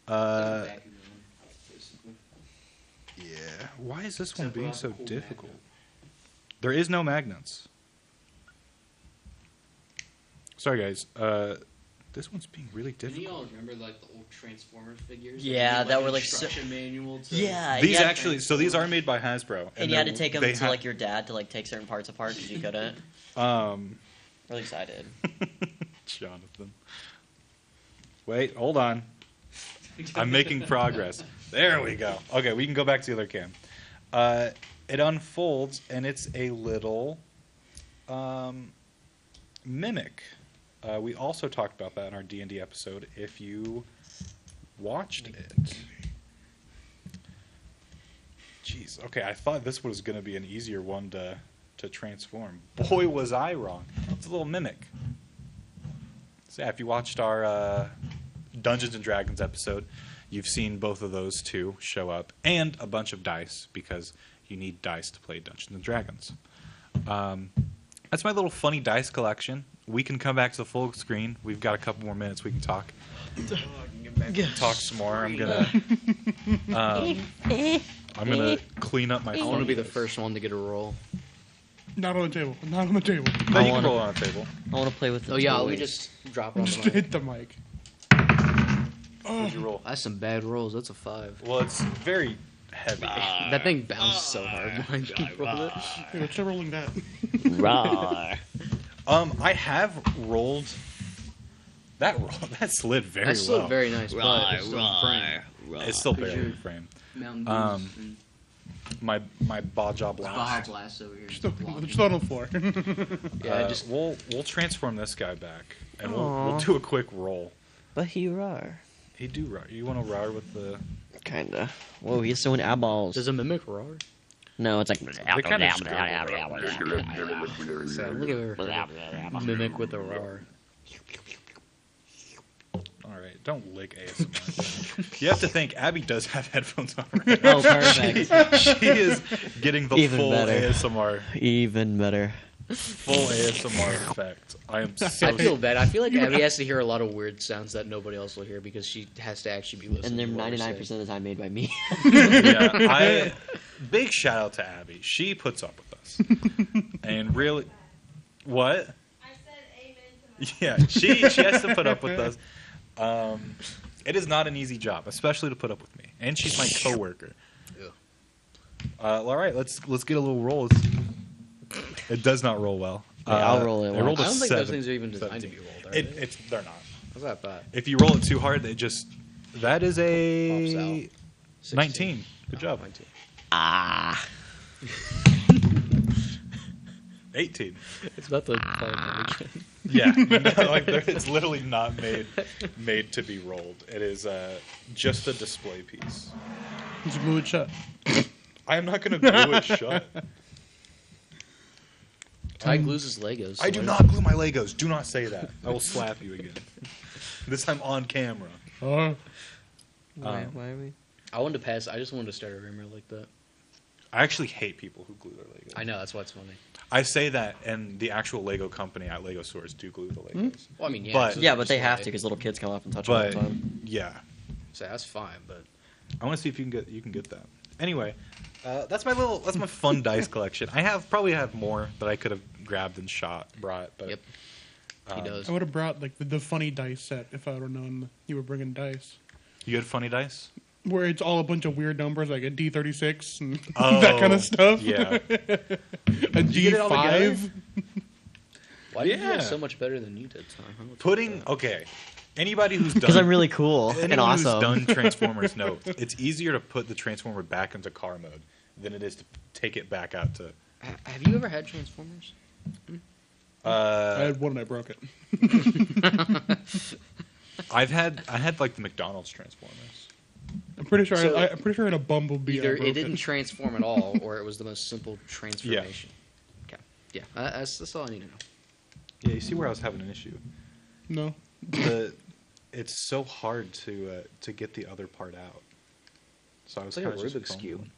yeah. Why is this one being so difficult? There is no magnets. Sorry, guys. This one's being really difficult. Do you all remember like the old Transformers figures? Yeah, that were like instruction manual. Yeah, these actually. So these are made by Hasbro, and you had to take them to like your dad to like take certain parts apart because you couldn't. Or at least I did. Jonathan. Wait, hold on. I'm making progress. There we go. Okay, we can go back to the other cam. It unfolds, and it's a little mimic. We also talked about that in our D&D episode, if you watched it. Jeez, okay, I thought this was going to be an easier one to transform. Boy, was I wrong. It's a little mimic. So yeah, if you watched our Dungeons & Dragons episode, you've seen both of those two show up, and a bunch of dice, because you need dice to play Dungeons & Dragons. That's my little funny dice collection. We can come back to the full screen. We've got a couple more minutes. We can talk. Talk some more. I'm gonna clean up my phone. I want to be the first one to get a roll. Not on the table. Not on the table. No, you can roll on a table. I want to play with the yeah, toys. let me just drop it on Just the mic. hit the mic. What'd you roll? That's some bad rolls. That's a 5. Well, it's very heavy. That thing bounced so hard when I rolled it. Hey, let's try rolling that. I have rolled that roll. That slid very well. That slid very nice, but it's still in frame. It's still barely in frame. Mountain My Baja Blast. Baja Blast over here. Still on the floor. Yeah, we'll transform this guy back, and we'll do a quick roll. But he roar. He do roar. You want to roar with the? Kinda. Whoa, he's throwing eyeballs. Does a mimic roar? No, it's like. They kind of Look at her. Mimic with a roar. All right, don't lick ASMR. You have to think Abby does have headphones on. Right? Oh, perfect. She is getting the Even full better. ASMR. Even better. Full ASMR effect. I am so. I feel bad. I feel like Abby has to hear a lot of weird sounds that nobody else will hear because she has to actually be listening. And they're to what 99% of the time made by me. Yeah, big shout out to Abby. She puts up with us, and really, what? I said amen to Yeah, she has to put up with us. It is not an easy job, especially to put up with me, and she's my coworker. Yeah. All right, let's get a little roll. It does not roll well. Yeah, I'll roll it. I rolled a I don't think 7, those things are even designed 17. to be rolled, are they? They're not. How's that bad? If you roll it too hard, it just that is Pops out. a 16. 19. Good job. 19. 18. It's about to play that again. Yeah, no, it's literally not made to be rolled. It is just a display piece. Just glue it shut. I am not going to glue it shut. Ty glues his Legos. I do not glue my Legos. Do not say that. I will slap you again. This time on camera. Why are we? I wanted to pass. I just wanted to start a rumor like that. I actually hate people who glue their Legos. I know, that's why it's funny. I say that, and the actual Lego company at Lego stores do glue the Legos. Well, I mean, yeah. But- it's Yeah, but they display. have to because little kids come up and touch them all But the time. yeah, So that's fine, but I want to see if you can get that. Anyway, that's my fun dice collection. I probably have more that I could have grabbed and brought. But Yep. He does. I would have brought like the funny dice set if I would have known you were bringing dice. You had funny dice. Where it's all a bunch of weird numbers, like a D36 and Oh, that kind of stuff. yeah. A Did you get it all together? G5. Why do you Yeah. do so much better than you did, Tom? Okay. Anybody who's done Because I'm really cool and anyone awesome. who's done Transformers know it's easier to put the Transformer back into car mode than it is to take it back out to. Have you ever had Transformers? I had one and I broke it. I had like the McDonald's Transformers. I'm pretty sure. So- I'm pretty sure I had a Bumblebee. Either I broke it didn't transform at all, or it was the most simple transformation. Okay. Yeah, that's all I need to know. Yeah, you see where I was having an issue. No. It's so hard to get the other part out. So I was It's like a kinda just Rubik's cube. fumbling.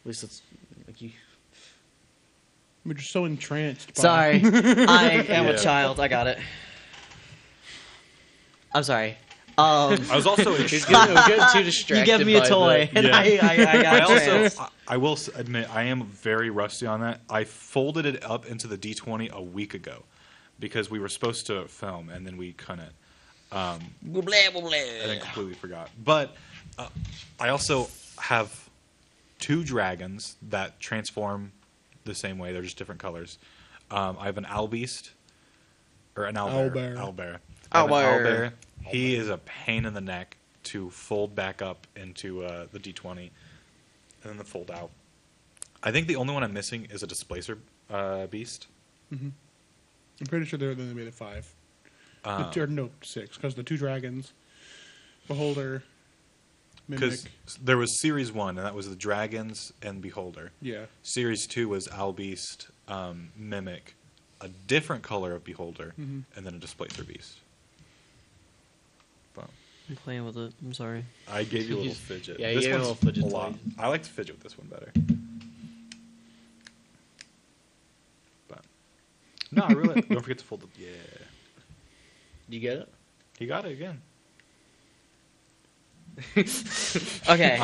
At least it's like you. We're just so entranced. By Sorry, I am Yeah. a child. I got it. I'm sorry. I was also He's getting too distracted. You gave me a by toy, the- and I got trans. I will admit I am very rusty on that. I folded it up into the D20 a week ago because we were supposed to film and then we couldn't. And then completely forgot. But I also have 2 dragons that transform the same way. They're just different colors. I have an Owlbeast or an owlbear. Owlbear. I have an Owlbear. owlbear. He is a pain in the neck to fold back up into the D20 and then the fold out. I think the only one I'm missing is a displacer beast. I'm pretty sure they're only made of 5. Um, Or no, 6, because the 2 dragons, Beholder, Mimic. Because there was Series 1, and that was the dragons and Beholder. Yeah. Series 2 was Owlbeast, Mimic, a different color of Beholder, Mhm. and then a displacer beast. But I'm playing with it. I'm sorry. I gave you a little fidget. Yeah, you this gave him a one's little fidget a lot. toy. I like to fidget with this one better. But no, I really don't forget to fold it. Yeah, You get it? he got it again. Okay,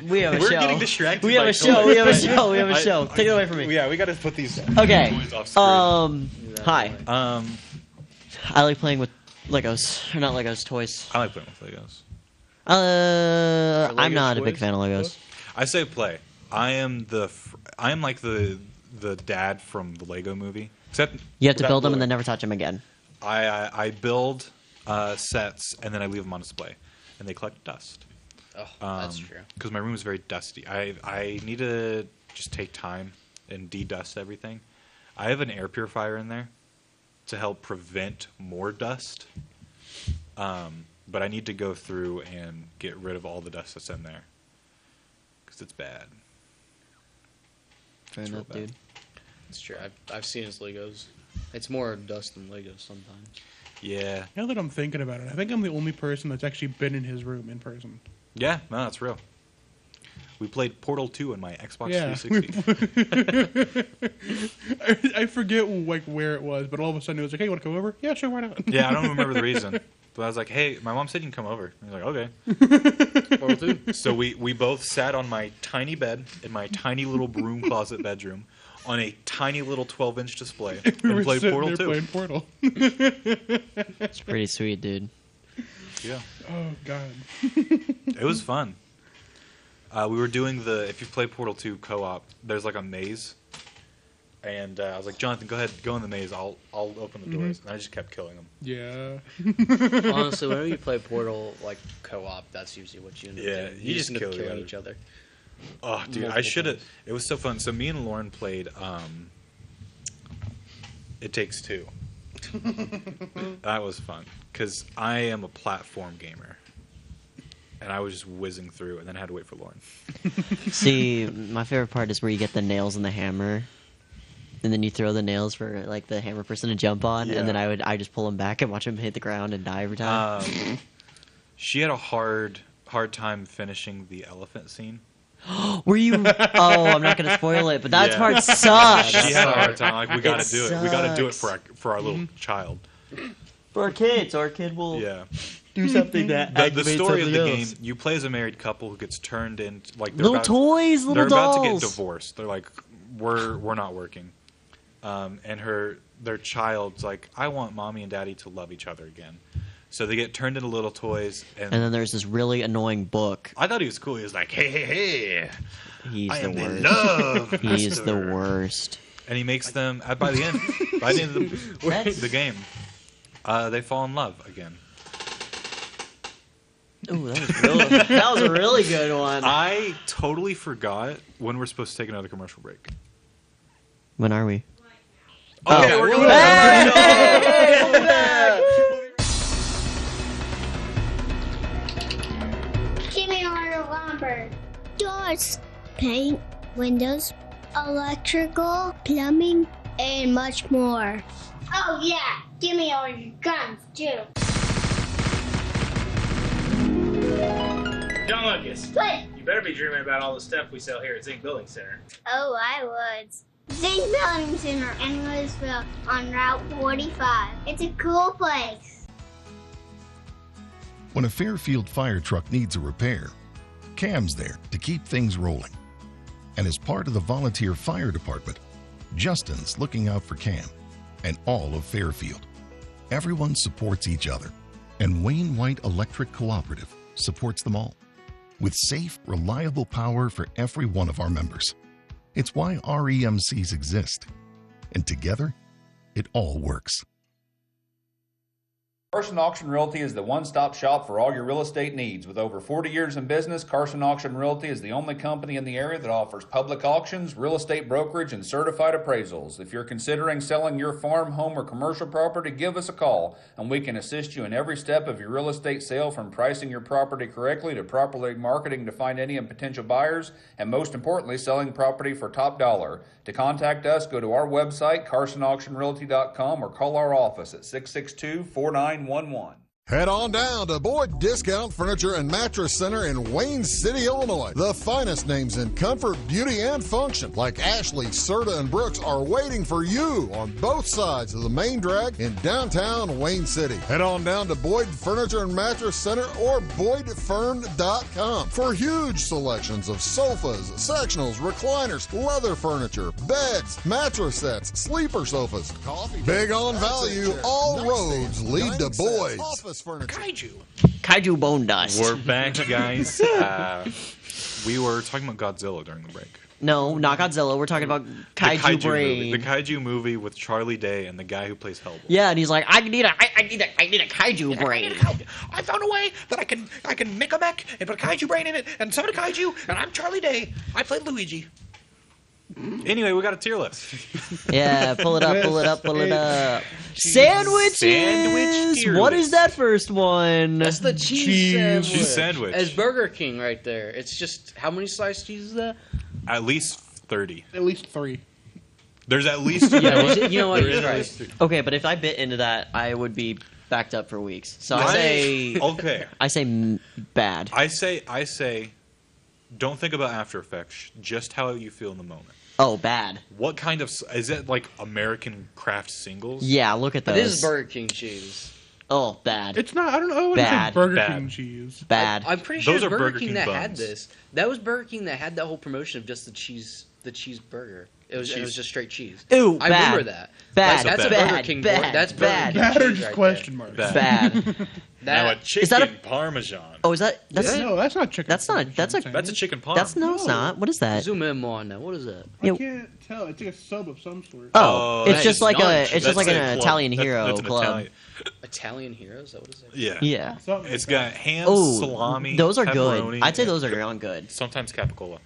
we have a We're show. getting distracted. We have by a show. toys. We have a show. We have a show. Take it away from me. Yeah, we got to put these Okay. toys off screen. Hi. I like playing with Legos, or not Legos, toys. I like playing with Legos. I'm not a big fan of Legos. I say play. I am like the dad from the Lego Movie. Except You have to without build them and Lego. then never touch them again. I build sets and then I leave them on display, and they collect dust. Oh, that's true. Because my room is very dusty. I need to just take time and de-dust everything. I have an air purifier in there to help prevent more dust. But I need to go through and get rid of all the dust that's in there. Because it's bad. Fair It's real enough, bad. dude. It's true. I've seen his Legos. It's more dust than Legos sometimes. Yeah. Now that I'm thinking about it, I think I'm the only person that's actually been in his room in person. Yeah, no, that's real. We played Portal 2 in my Xbox Yeah. 360. I forget like where it was, but all of a sudden it was like, "Hey, you want to come over?" Yeah, sure, why not? Yeah, I don't remember the reason. But I was like, hey, my mom said you can come over. I was like, okay. Portal 2. So we both sat on my tiny bed in my tiny little broom closet bedroom on a tiny little 12-inch display We and were played sitting Portal there 2. playing Portal. It's pretty sweet, dude. Yeah. Oh god. It was fun. We were doing if you play Portal 2 co-op, there's like a maze. And I was like, Jonathan, go ahead, go in the maze. I'll open the doors. And I just kept killing them. Yeah. Honestly, whenever you play Portal like co-op, that's usually what you end up Yeah, doing. you just end up kill killing each each other. Oh, dude, I Multiple should have. times. It was so fun. So me and Lauren played It Takes Two. That was fun because I am a platform gamer, and I was just whizzing through, and then I had to wait for Lauren. See, my favorite part is where you get the nails and the hammer, and then you throw the nails for like the hammer person to jump on, Yeah. and then I just pull him back and watch him hit the ground and die every time. She had a hard time finishing the elephant scene. Were you? Oh, I'm not gonna spoil it, but that Yeah. part sucks. She had a hard time. Like we got to It do it. We got to do it sucks. for our little child. For our kids, our kid will Yeah. do something that The activates story of the something game, else. you play as a married couple who gets turned into like Little toys, little they're about to get dolls. divorced. They're like, we're not working, and their child's like, I want mommy and daddy to love each other again. So they get turned into little toys. And then there's this really annoying book. I thought he was cool. He was like, hey, hey, hey. He's I the am the worst. love He's the master. worst. And he makes them, by the end of the game, they fall in love again. Ooh, that was a really good one. I totally forgot when we're supposed to take another commercial break. When are we? Okay, Oh. we're going Jimmy order lumber. Doors, paint, windows, electrical, plumbing, and much more. Oh yeah, Jimmy ordered guns too. John Lucas, What? you better be dreaming about all the stuff we sell here at Zink Building Center. Oh, I would. Zink Building Center in Louisville on Route 45. It's a cool place. When a Fairfield fire truck needs a repair, Cam's there to keep things rolling. And as part of the volunteer fire department, Justin's looking out for Cam and all of Fairfield. Everyone supports each other, and Wayne White Electric Cooperative supports them all with safe, reliable power for every one of our members. It's why REMCs exist, and together, it all works. Carson Auction Realty is the one-stop shop for all your real estate needs. With over 40 years in business, Carson Auction Realty is the only company in the area that offers public auctions, real estate brokerage, and certified appraisals. If you're considering selling your farm, home, or commercial property, give us a call, and we can assist you in every step of your real estate sale, from pricing your property correctly to properly marketing to find any and potential buyers, and most importantly, selling property for top dollar. To contact us, go to our website, carsonauctionrealty.com, or call our office at 662-4911. Head on down to Boyd Discount Furniture and Mattress Center in Wayne City, Illinois. The finest names in comfort, beauty, and function, like Ashley, Serta, and Brooks, are waiting for you on both sides of the main drag in downtown Wayne City. Head on down to Boyd Furniture and Mattress Center or BoydFern.com for huge selections of sofas, sectionals, recliners, leather furniture, beds, mattress sets, sleeper sofas, coffee. Big on value, all roads lead to Boyd's. Office furniture. Kaiju bone dust. We're back, guys. We were talking about Godzilla during the break. No, not Godzilla. We're talking about Kaiju Brain. Movie. The Kaiju movie with Charlie Day and the guy who plays Hellboy. Yeah, and he's like, I need a Kaiju Brain. I found a way that I can make a mech and put a Kaiju brain in it and summon a Kaiju, and I'm Charlie Day. I played Luigi. Anyway, we got a tier list. Yeah, pull it up. Sandwiches! tier What list. is that first one? That's the cheese sandwich. Cheese sandwich. As Burger King right there. It's just, how many sliced cheese is that? At least 30. At least 3. There's at least Yeah, you know what? There is You're at right. least 3. Okay, but if I bit into that, I would be backed up for weeks. So I say okay. Bad. I say don't think about After Effects, just how you feel in the moment. Oh, bad. What kind of is it, like American craft singles? Yeah, look at those. It is Burger King cheese. Oh, bad. It's not. I don't know. Bad. It's Burger Bad. King cheese. Bad. I'm pretty sure Those it's are Burger Burger King King that buns. had this. That was Burger King that had that whole promotion of just the cheeseburger. It was just straight cheese. Ooh, I bad. remember that. Bad. That's a Bad. Burger King. Bad. That's Bad. Burger King Bad or cheese just right question marks? Bad. Now a chicken Is that a- parmesan. Oh, is that? That's No, that's not chicken. That's not. That's a. That's a chicken parm. That's no, it's not. What is that? Zoom in more on that. What is that? I can't tell. It's like a sub of some sort. Oh, it's that just is like not- a. It's just that's like a an club. Italian That's- hero that's an club. Italian- Italian heroes? Is that what is it? Yeah. Yeah. It's got ham, Oh, salami. those are pepperoni, good. I'd say and those are on good. Sometimes capicola.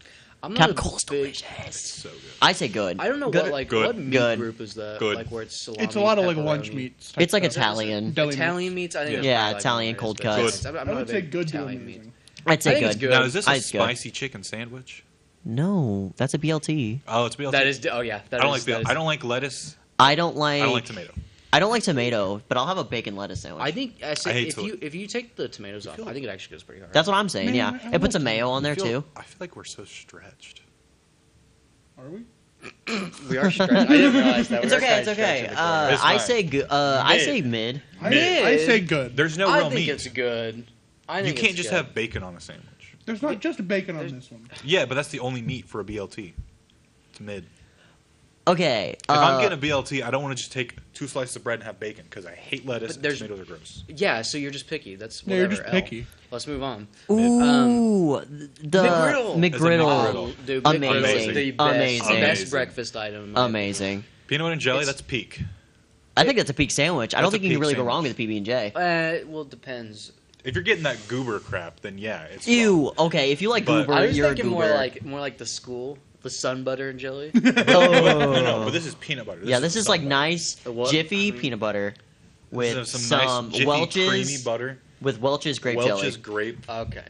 I'm not Capicola's a big. delicious. So good. I say good. I don't know Good. what like Good. what meat Good. group is that? Good. Like where it's salami. It's a lot of like pepperoni. lunch meats. type It's like stuff. Italian. Deli Italian meats. I think. Yeah, that's probably Italian what it cold is, but cuts. I'm I not would a say big good to Italian amazing. meat. I'd say I think good. it's good. Now, is this a I'd good. spicy chicken sandwich? No, that's a BLT. Oh, it's BLT. That is. Oh yeah. I don't like BLT. I don't like lettuce. I don't like. I don't like tomato. I don't like tomato, but I'll have a bacon lettuce sandwich. I think I hate if you take the tomatoes off, I think it actually goes pretty hard. That's what I'm saying. Man, Yeah, I it puts a love mayo on there I feel too. like we're so stretched. Are we? We are stretched. I didn't realize that. It's We are okay. It's kinda okay. stretched in the corner. It's I fine. say good. I say mid. I say good. There's no I real think meat. it's good. I You think can't it's just good. have bacon on a sandwich. There's not just bacon on this one. Yeah, but that's the only meat for a BLT. It's mid. Okay. If I'm getting a BLT, I don't want to just take 2 slices of bread and have bacon because I hate lettuce and tomatoes are gross. Yeah, so you're just picky. That's Yeah, whatever. you're just L. picky. Let's move on. Ooh, the McGriddle. McGriddle. Dude, Amazing. the best, Amazing. best breakfast item. in my Amazing. Peanut butter and jelly, that's peak. I think that's a peak sandwich. I don't That's a think you can peak really go sandwich. wrong with a PB&J. Well, it depends. If you're getting that goober crap, then yeah, it's Ew. Okay, if you like But- goober, I was you're a thinking goober. more like the school, the sun butter and jelly. No, but this is peanut butter. Yeah, this is like nice What? Jiffy peanut butter with This is some nice Jiffy Welch's creamy butter. with Welch's grape Welch's jelly. grape. Okay.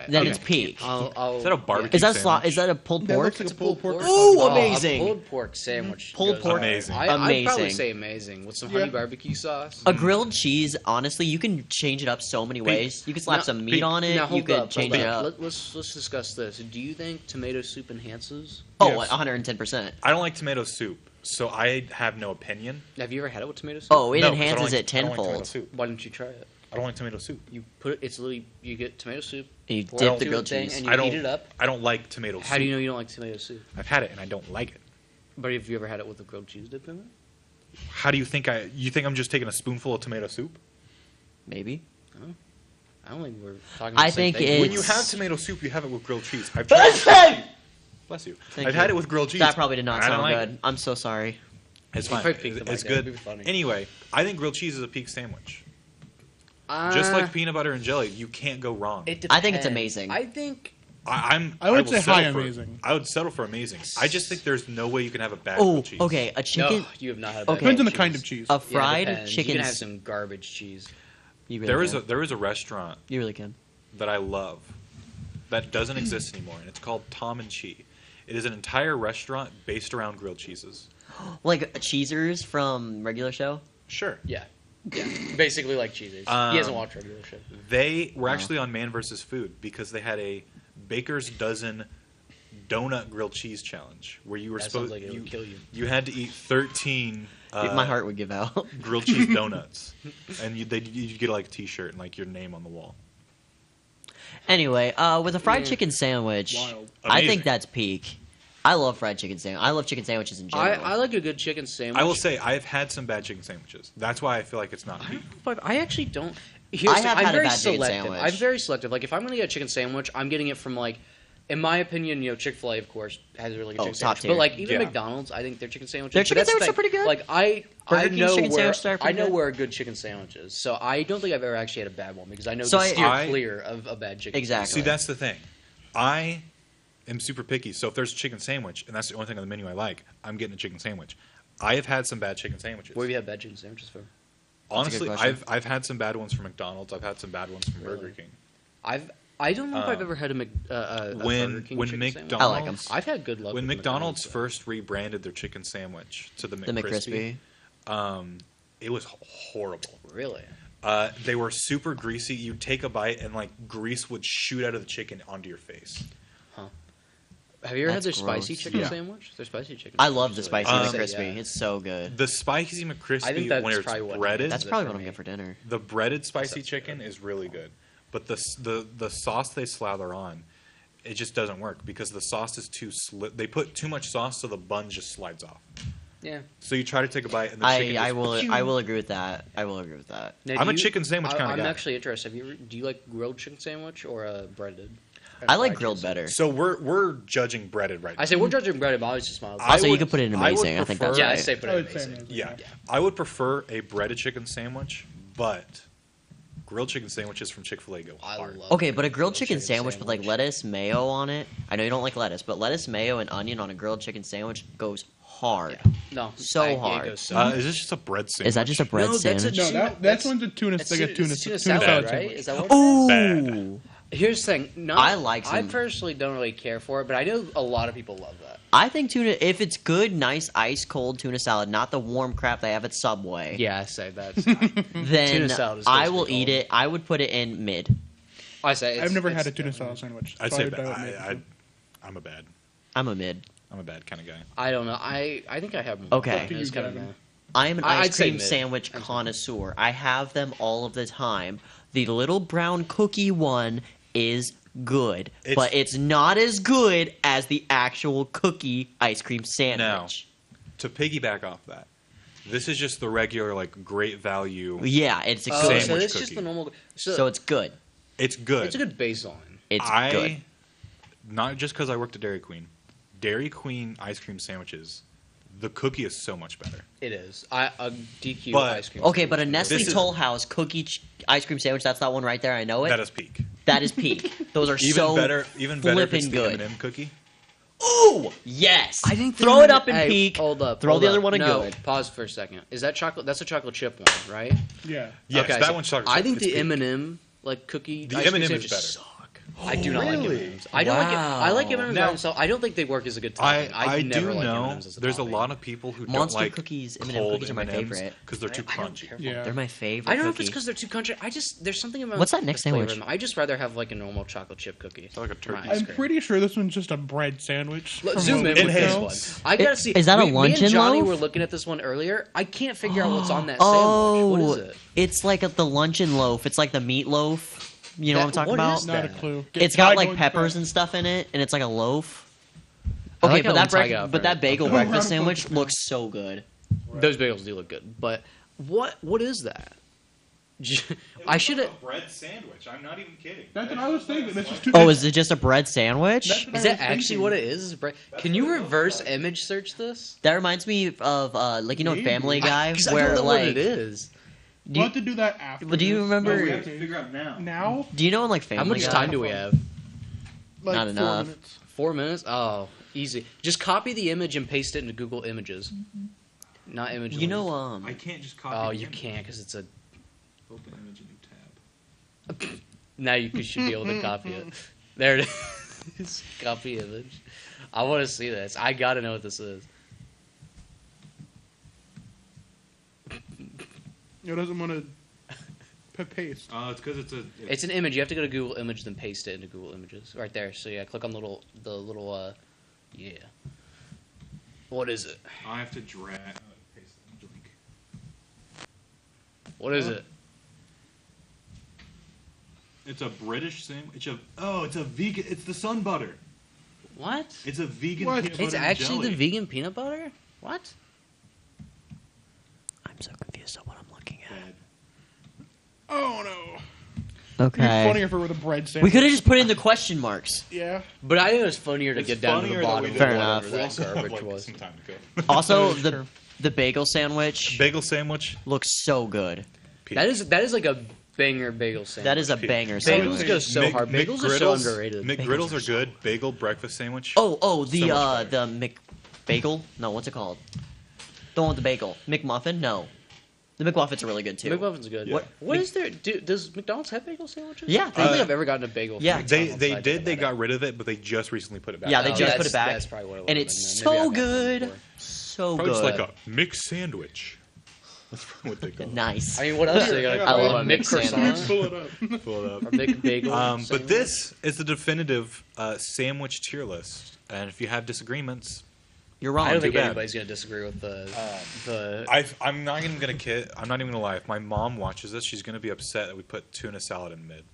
Then okay. it's peak. I'll, Is that a barbecue Is that sandwich? is that a pulled That pork? looks like a pulled pork. Ooh, A amazing. pulled pork sandwich. Pulled goes pork. hard. Amazing. I'd probably Amazing. say amazing with some honey barbecue sauce. A grilled cheese, honestly, you can change it up so many ways. You can slap Now- some meat on it. Now, You hold could up, change hold it up. up. Let's discuss this. Do you think tomato soup enhances? Oh, Yes. 110%. I don't like tomato soup, so I have no opinion. Have you ever had it with tomato soup? Oh, it No, 'cause I don't enhances like- it I don't like tomato tenfold. soup. Why don't you try it? I don't like tomato soup. You put it. It's literally you get tomato soup. And you pour dip it the into grilled a thing, cheese. and you I don't heat it up. I don't like tomato soup. How do you know you don't like tomato soup? I've had it and I don't like it. But have you ever had it with a grilled cheese dip in it? How do you think you think I'm just taking a spoonful of tomato soup? Maybe. I don't think we're talking. I the same think thing. it's- When you have tomato soup, you have it with grilled cheese. I've tried. Bless you. Thank I've you. had it with grilled cheese. That probably did not I don't sound like good. it. I'm so sorry. It's You fine. probably picked the It's mic up. good. It'd be funny. Anyway, I think grilled cheese is a peak sandwich. Just like peanut butter and jelly, you can't go wrong. It I think it's depends. amazing. I think I would will say settle high for- amazing. I would settle for amazing. I just think there's no way you can have a bad Oh, grilled cheese. okay. A chicken. no, you have not had. Bad Okay. Depends on the cheese. kind of cheese. A Yeah, it fried depends. chicken. You can have some garbage cheese. You really There is can. a restaurant You really can. that I love that doesn't exist anymore, and it's called Tom and Chi. It is an entire restaurant based around grilled cheeses. Like Cheezers from regular show. Sure. Yeah. Basically like cheeses. He hasn't watched regular shit. They were actually on Man vs. Food because they had a baker's dozen donut grilled cheese challenge where you were That supposed sounds like it would kill you. You had to eat 13 My heart would give out. grilled cheese donuts, and you get like a T-shirt and like your name on the wall. Anyway, with a fried chicken sandwich, Wild. I Amazing. think that's peak. I love fried chicken sandwich. I love chicken sandwiches in general. I like a good chicken sandwich. I will say I've had some bad chicken sandwiches. That's why I feel like it's not peak. But I actually don't. I have I'm had a very bad chicken selective. sandwich. I'm very selective. Like if I'm going to get a chicken sandwich, I'm getting it from like, in my opinion, Chick-fil-A of course has a really good Oh, chicken top sandwich. tier. But like even Yeah. McDonald's, I think their chicken sandwiches. Their but chicken that's the sandwiches are thing. pretty good. Like I Burger King's know chicken where sandwiches are pretty I know good. where a good chicken sandwich is. So I don't think I've ever actually had a bad one because I know So to steer I- clear of a bad chicken. Exactly. See, that's the thing. I am super picky. So if there's a chicken sandwich and that's the only thing on the menu I like, I'm getting a chicken sandwich. I have had some bad chicken sandwiches. Where have you had bad chicken sandwiches from? Honestly, That's a good I've had some bad ones from McDonald's. I've had some bad ones from Burger King. I don't know if I've ever had a Burger King when chicken McDonald's, sandwich. I like 'em. I've had good luck When with McDonald's though. first rebranded their chicken sandwich to the The McCrispy, McCrispy. It was horrible. Really? They were super greasy. You'd take a bite and like grease would shoot out of the chicken onto your face. Have you ever had That's their spicy gross. chicken Yeah. sandwich? Their spicy chicken. I love the sandwich spicy is really- McCrispy. yeah. It's so good. The spicy I think McCrispy that's when it's probably what it breaded, is. That's it probably for what I'm me. getting for dinner. the breaded spicy That's chicken good. is really good. But the sauce they slather on, it just doesn't work because the sauce is too they put too much sauce so the bun just slides off. Yeah. So you try to take a bite and the chicken I just- will agree with that. I will agree with that. Now, I'm do a you- chicken sandwich kinda I'm guy. actually interested. Do you like grilled chicken sandwich or breaded? I like Fried grilled chicken better. So we're judging breaded right now. I say we're judging breaded, but I was just smiling. Also, you would- could put it in I would amazing. I think that's prefer- Yeah, I right. say put I it would say amazing. amazing. Yeah. I would prefer a breaded chicken sandwich, but grilled chicken sandwiches from Chick-fil-A go I hard. love Okay, but a grilled grilled chicken sandwich with like lettuce, mayo on it. I know you don't like lettuce, but lettuce, mayo, and onion on a grilled chicken sandwich goes hard. No, So it hard. goes so Is this just a bread sandwich? Is that just a bread No, that's a sandwich? No, that's when the tuna, It's like a tuna, it's tuna salad salad, right? sandwich. Is that what? it is? Ooh. Here's the thing. I like I some- personally don't really care for it, but I know a lot of people love that. I think tuna, if it's good, nice, ice cold tuna salad, not the warm crap they have at Subway, Yeah, I say that. then Tuna salad is I supposed to will be eat cold. it. I would put it in mid. I say I've never had a tuna salad sandwich. I'd so say I would bad. admit it. I'm a bad. I'm a mid. I'm a bad kind of guy. I don't know. I think I have. Okay. It's kind of Gavin. I am an I'd ice say cream mid. sandwich connoisseur. I have them all of the time. The little brown cookie one is good, but it's not as good as the actual cookie ice cream sandwich. to piggyback off that, this is just the regular, like, great value. Yeah, it's a good So sandwich it's cookie. just the normal. So it's good. It's good. It's a good baseline. It's good. Not just because I worked at Dairy Queen. Dairy Queen ice cream sandwiches, the cookie is so much better. It is. A DQ But- ice cream. Okay, but a Nestle This is- Toll House cookie ice cream sandwich, that's that one right there. I know it. That is peak. That is peak. Those are Even so better if flipping it's the good. M&M cookie. Ooh, yes. I think throw it up in hey, peak. Hold up. Throw hold the up. other one in no, good. Pause for a second. Is that chocolate? That's a chocolate chip one, right? Yeah. Yes, okay, that so one's chocolate I chip. think It's the peak. M&M like cookie. The ice cream M&M is sandwiches better. suck. I do not like Really? M&Ms. I don't like it. I like M&Ms Now- by themselves. I don't think they work as a good topping. I never do like know M&Ms as a there's a topping. lot of people who Monster don't like cookies, M&M cold cookies are my M&Ms favorite. because they're too crunchy. Yeah. They're my favorite. I don't know if cookie. it's because they're too crunchy. There's something about What's that next the flavor sandwich? in them. I just rather have like a normal chocolate chip cookie. It's like a turkey. Ice I'm cream. pretty sure this one's just a bread sandwich. Look, from zoom what in we with know. this one. I gotta see. Is that a me luncheon and Johnny loaf? were looking at this one earlier. I can't figure out what's on that Oh, sandwich. What is it? it's like the luncheon loaf. It's like the meatloaf. You know what I'm talking what about? is Not a that? clue. It's got Try like going peppers fast. and stuff in it, and it's like a loaf. I Okay, like but how that once I got but that bagel Okay. breakfast Round sandwich of looks so good. Those bagels do look good, but what is that? I should have. bread sandwich. I'm not even kidding. That's what I was thinking. It's just too Oh, is it just a bread sandwich? That's what Is I that was actually thinking. what it is? Can you reverse image search this? That reminds me of like you know in Maybe. Family Guy 'Cause I where don't know like what it is. We'll have to do that after. But do you this. remember- No, we have to figure out now. Now? do you know in like Family How much Guy? time do we have? Like Not 4 enough. minutes. 4 minutes? Oh, easy. Just copy the image and paste it into Google Images. Not image. You know I can't just copy. Oh, the you image. can't because it's a. Open image, new tab. Now you should be able to copy it. There it is. Copy image. I want to see this. I gotta know what this is. It doesn't want to paste. It's because it's a. It's an image. You have to go to Google Image, then paste it into Google Images. Right there. So yeah, click on the little. Yeah. What is it? I have to drag. Paste the link. What is it? It's a British sandwich. It's a vegan. It's the sun butter. What? It's a vegan. What? Peanut It's butter actually jelly. the vegan peanut butter? What? I'm so confused on what I'm looking at. Oh no. It'd be Okay. funnier if it were the bread sandwich. We could have just put in the question marks. Yeah. But I think it was funnier to It's get down to the funnier that bottom we of did Fair that. enough. We that also have, garbage like, was. some time to go. Also, That is true. the bagel sandwich Bagel sandwich. looks so good. That is like a banger bagel sandwich. That is a banger Bagels sandwich. go so hard. Bagels are so underrated. McGriddles are good. Bagel breakfast sandwich. Oh, So the much better. the McBagel? No, what's it called? The one with the bagel. McMuffin? No. The McMuffin's are really good too. McMuffin's good. Yeah. What is there? Does McDonald's have bagel sandwiches? Yeah, I don't they think do. I've ever gotten a bagel. From Yeah. McDonald's. They I did. checked They that got out. rid of it, but they just recently put it back. Yeah, they Oh, just put it back. That's probably what it And would've it's been then. so Maybe I've had it good. before. So Probably good. just like a mixed sandwich. That's what they call it. Nice. I mean, what else are they gonna I call love it? a mixed croissant? Pull it up. Pull it up. Or McBagel? But sandwich? this is the definitive sandwich tier list, and if you have disagreements, You're wrong. I don't too think bad. anybody's gonna disagree with the. I'm not even gonna kid. I'm not even gonna lie. If my mom watches this, she's gonna be upset that we put tuna salad in mid.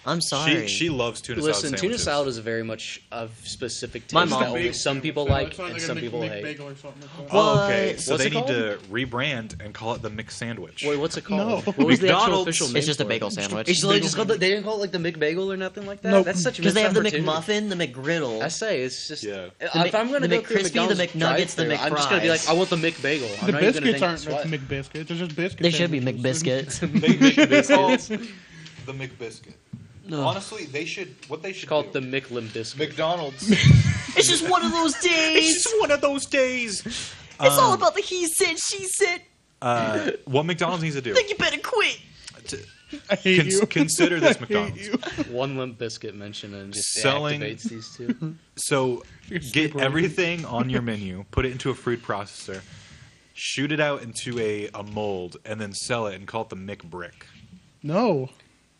I'm sorry. She loves tuna Listen, salad tuna sandwiches. salad is very much of specific taste My that mom- only some people So like it's not and like a some people hate. McBagel or something like that. Oh, okay. What? So What's they it need called? to rebrand and call it the mixed sandwich. Wait, what's it called? No. What was the actual McDonald's. official name? It's just a for it? bagel sandwich. It's literally just called. They didn't call it like the McBagel or nothing like that. Nope. That's such a Because they have the missed opportunity. McMuffin, the McGriddle. I say it's just. Yeah. If I'm gonna the go through McCrispy, the McDonald's McNuggets, the drive-thru, I'm just gonna be like, McFries. I want the McBagel. I'm The not even gonna biscuits think aren't twice. McBiscuits. They're just biscuits. They should be sandwiches. McBiscuits. The McBiscuit. No. Honestly, they should. What they should Call do. it the McLim biscuit. McDonald's. It's just one of those days. It's just one of those days. It's all about the he said, she said. What McDonald's needs to do. Think you better quit. I hate you. Consider this I hate McDonald's. you. One limp biscuit mentioned and just Selling- activates these two. So You're get super everything on your menu, put it into a food processor, shoot it out into a mold, and then sell it and call it the McBrick. No.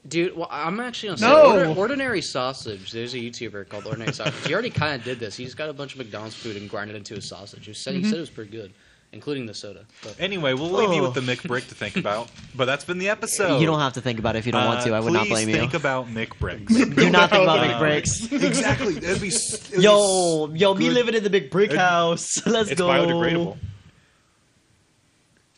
Dude, well, I'm actually gonna say No. Ordinary Sausage. There's a YouTuber called Ordinary Sausage. He already kind of did this. He just got a bunch of McDonald's food and grinded it into a sausage. He said it was pretty good. including the soda. But. Anyway, we'll leave you with the McBrick to think about. But that's been the episode. You don't have to think about it if you don't want to. I would not blame you. Please think about McBricks. Do not think about McBricks. Exactly. Yo, me living in the McBrick house. Let's it's go. It's biodegradable.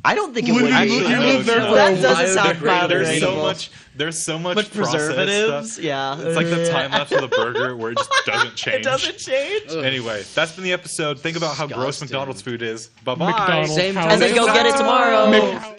I don't think it would. Actually, that doesn't sound biodegradable. There's so much preservatives. Stuff. Yeah. It's like the time lapse of the burger where it just doesn't change. It doesn't change. Anyway, that's been the episode. Think about how gross McDonald's food is. Bye bye. And then go get it tomorrow.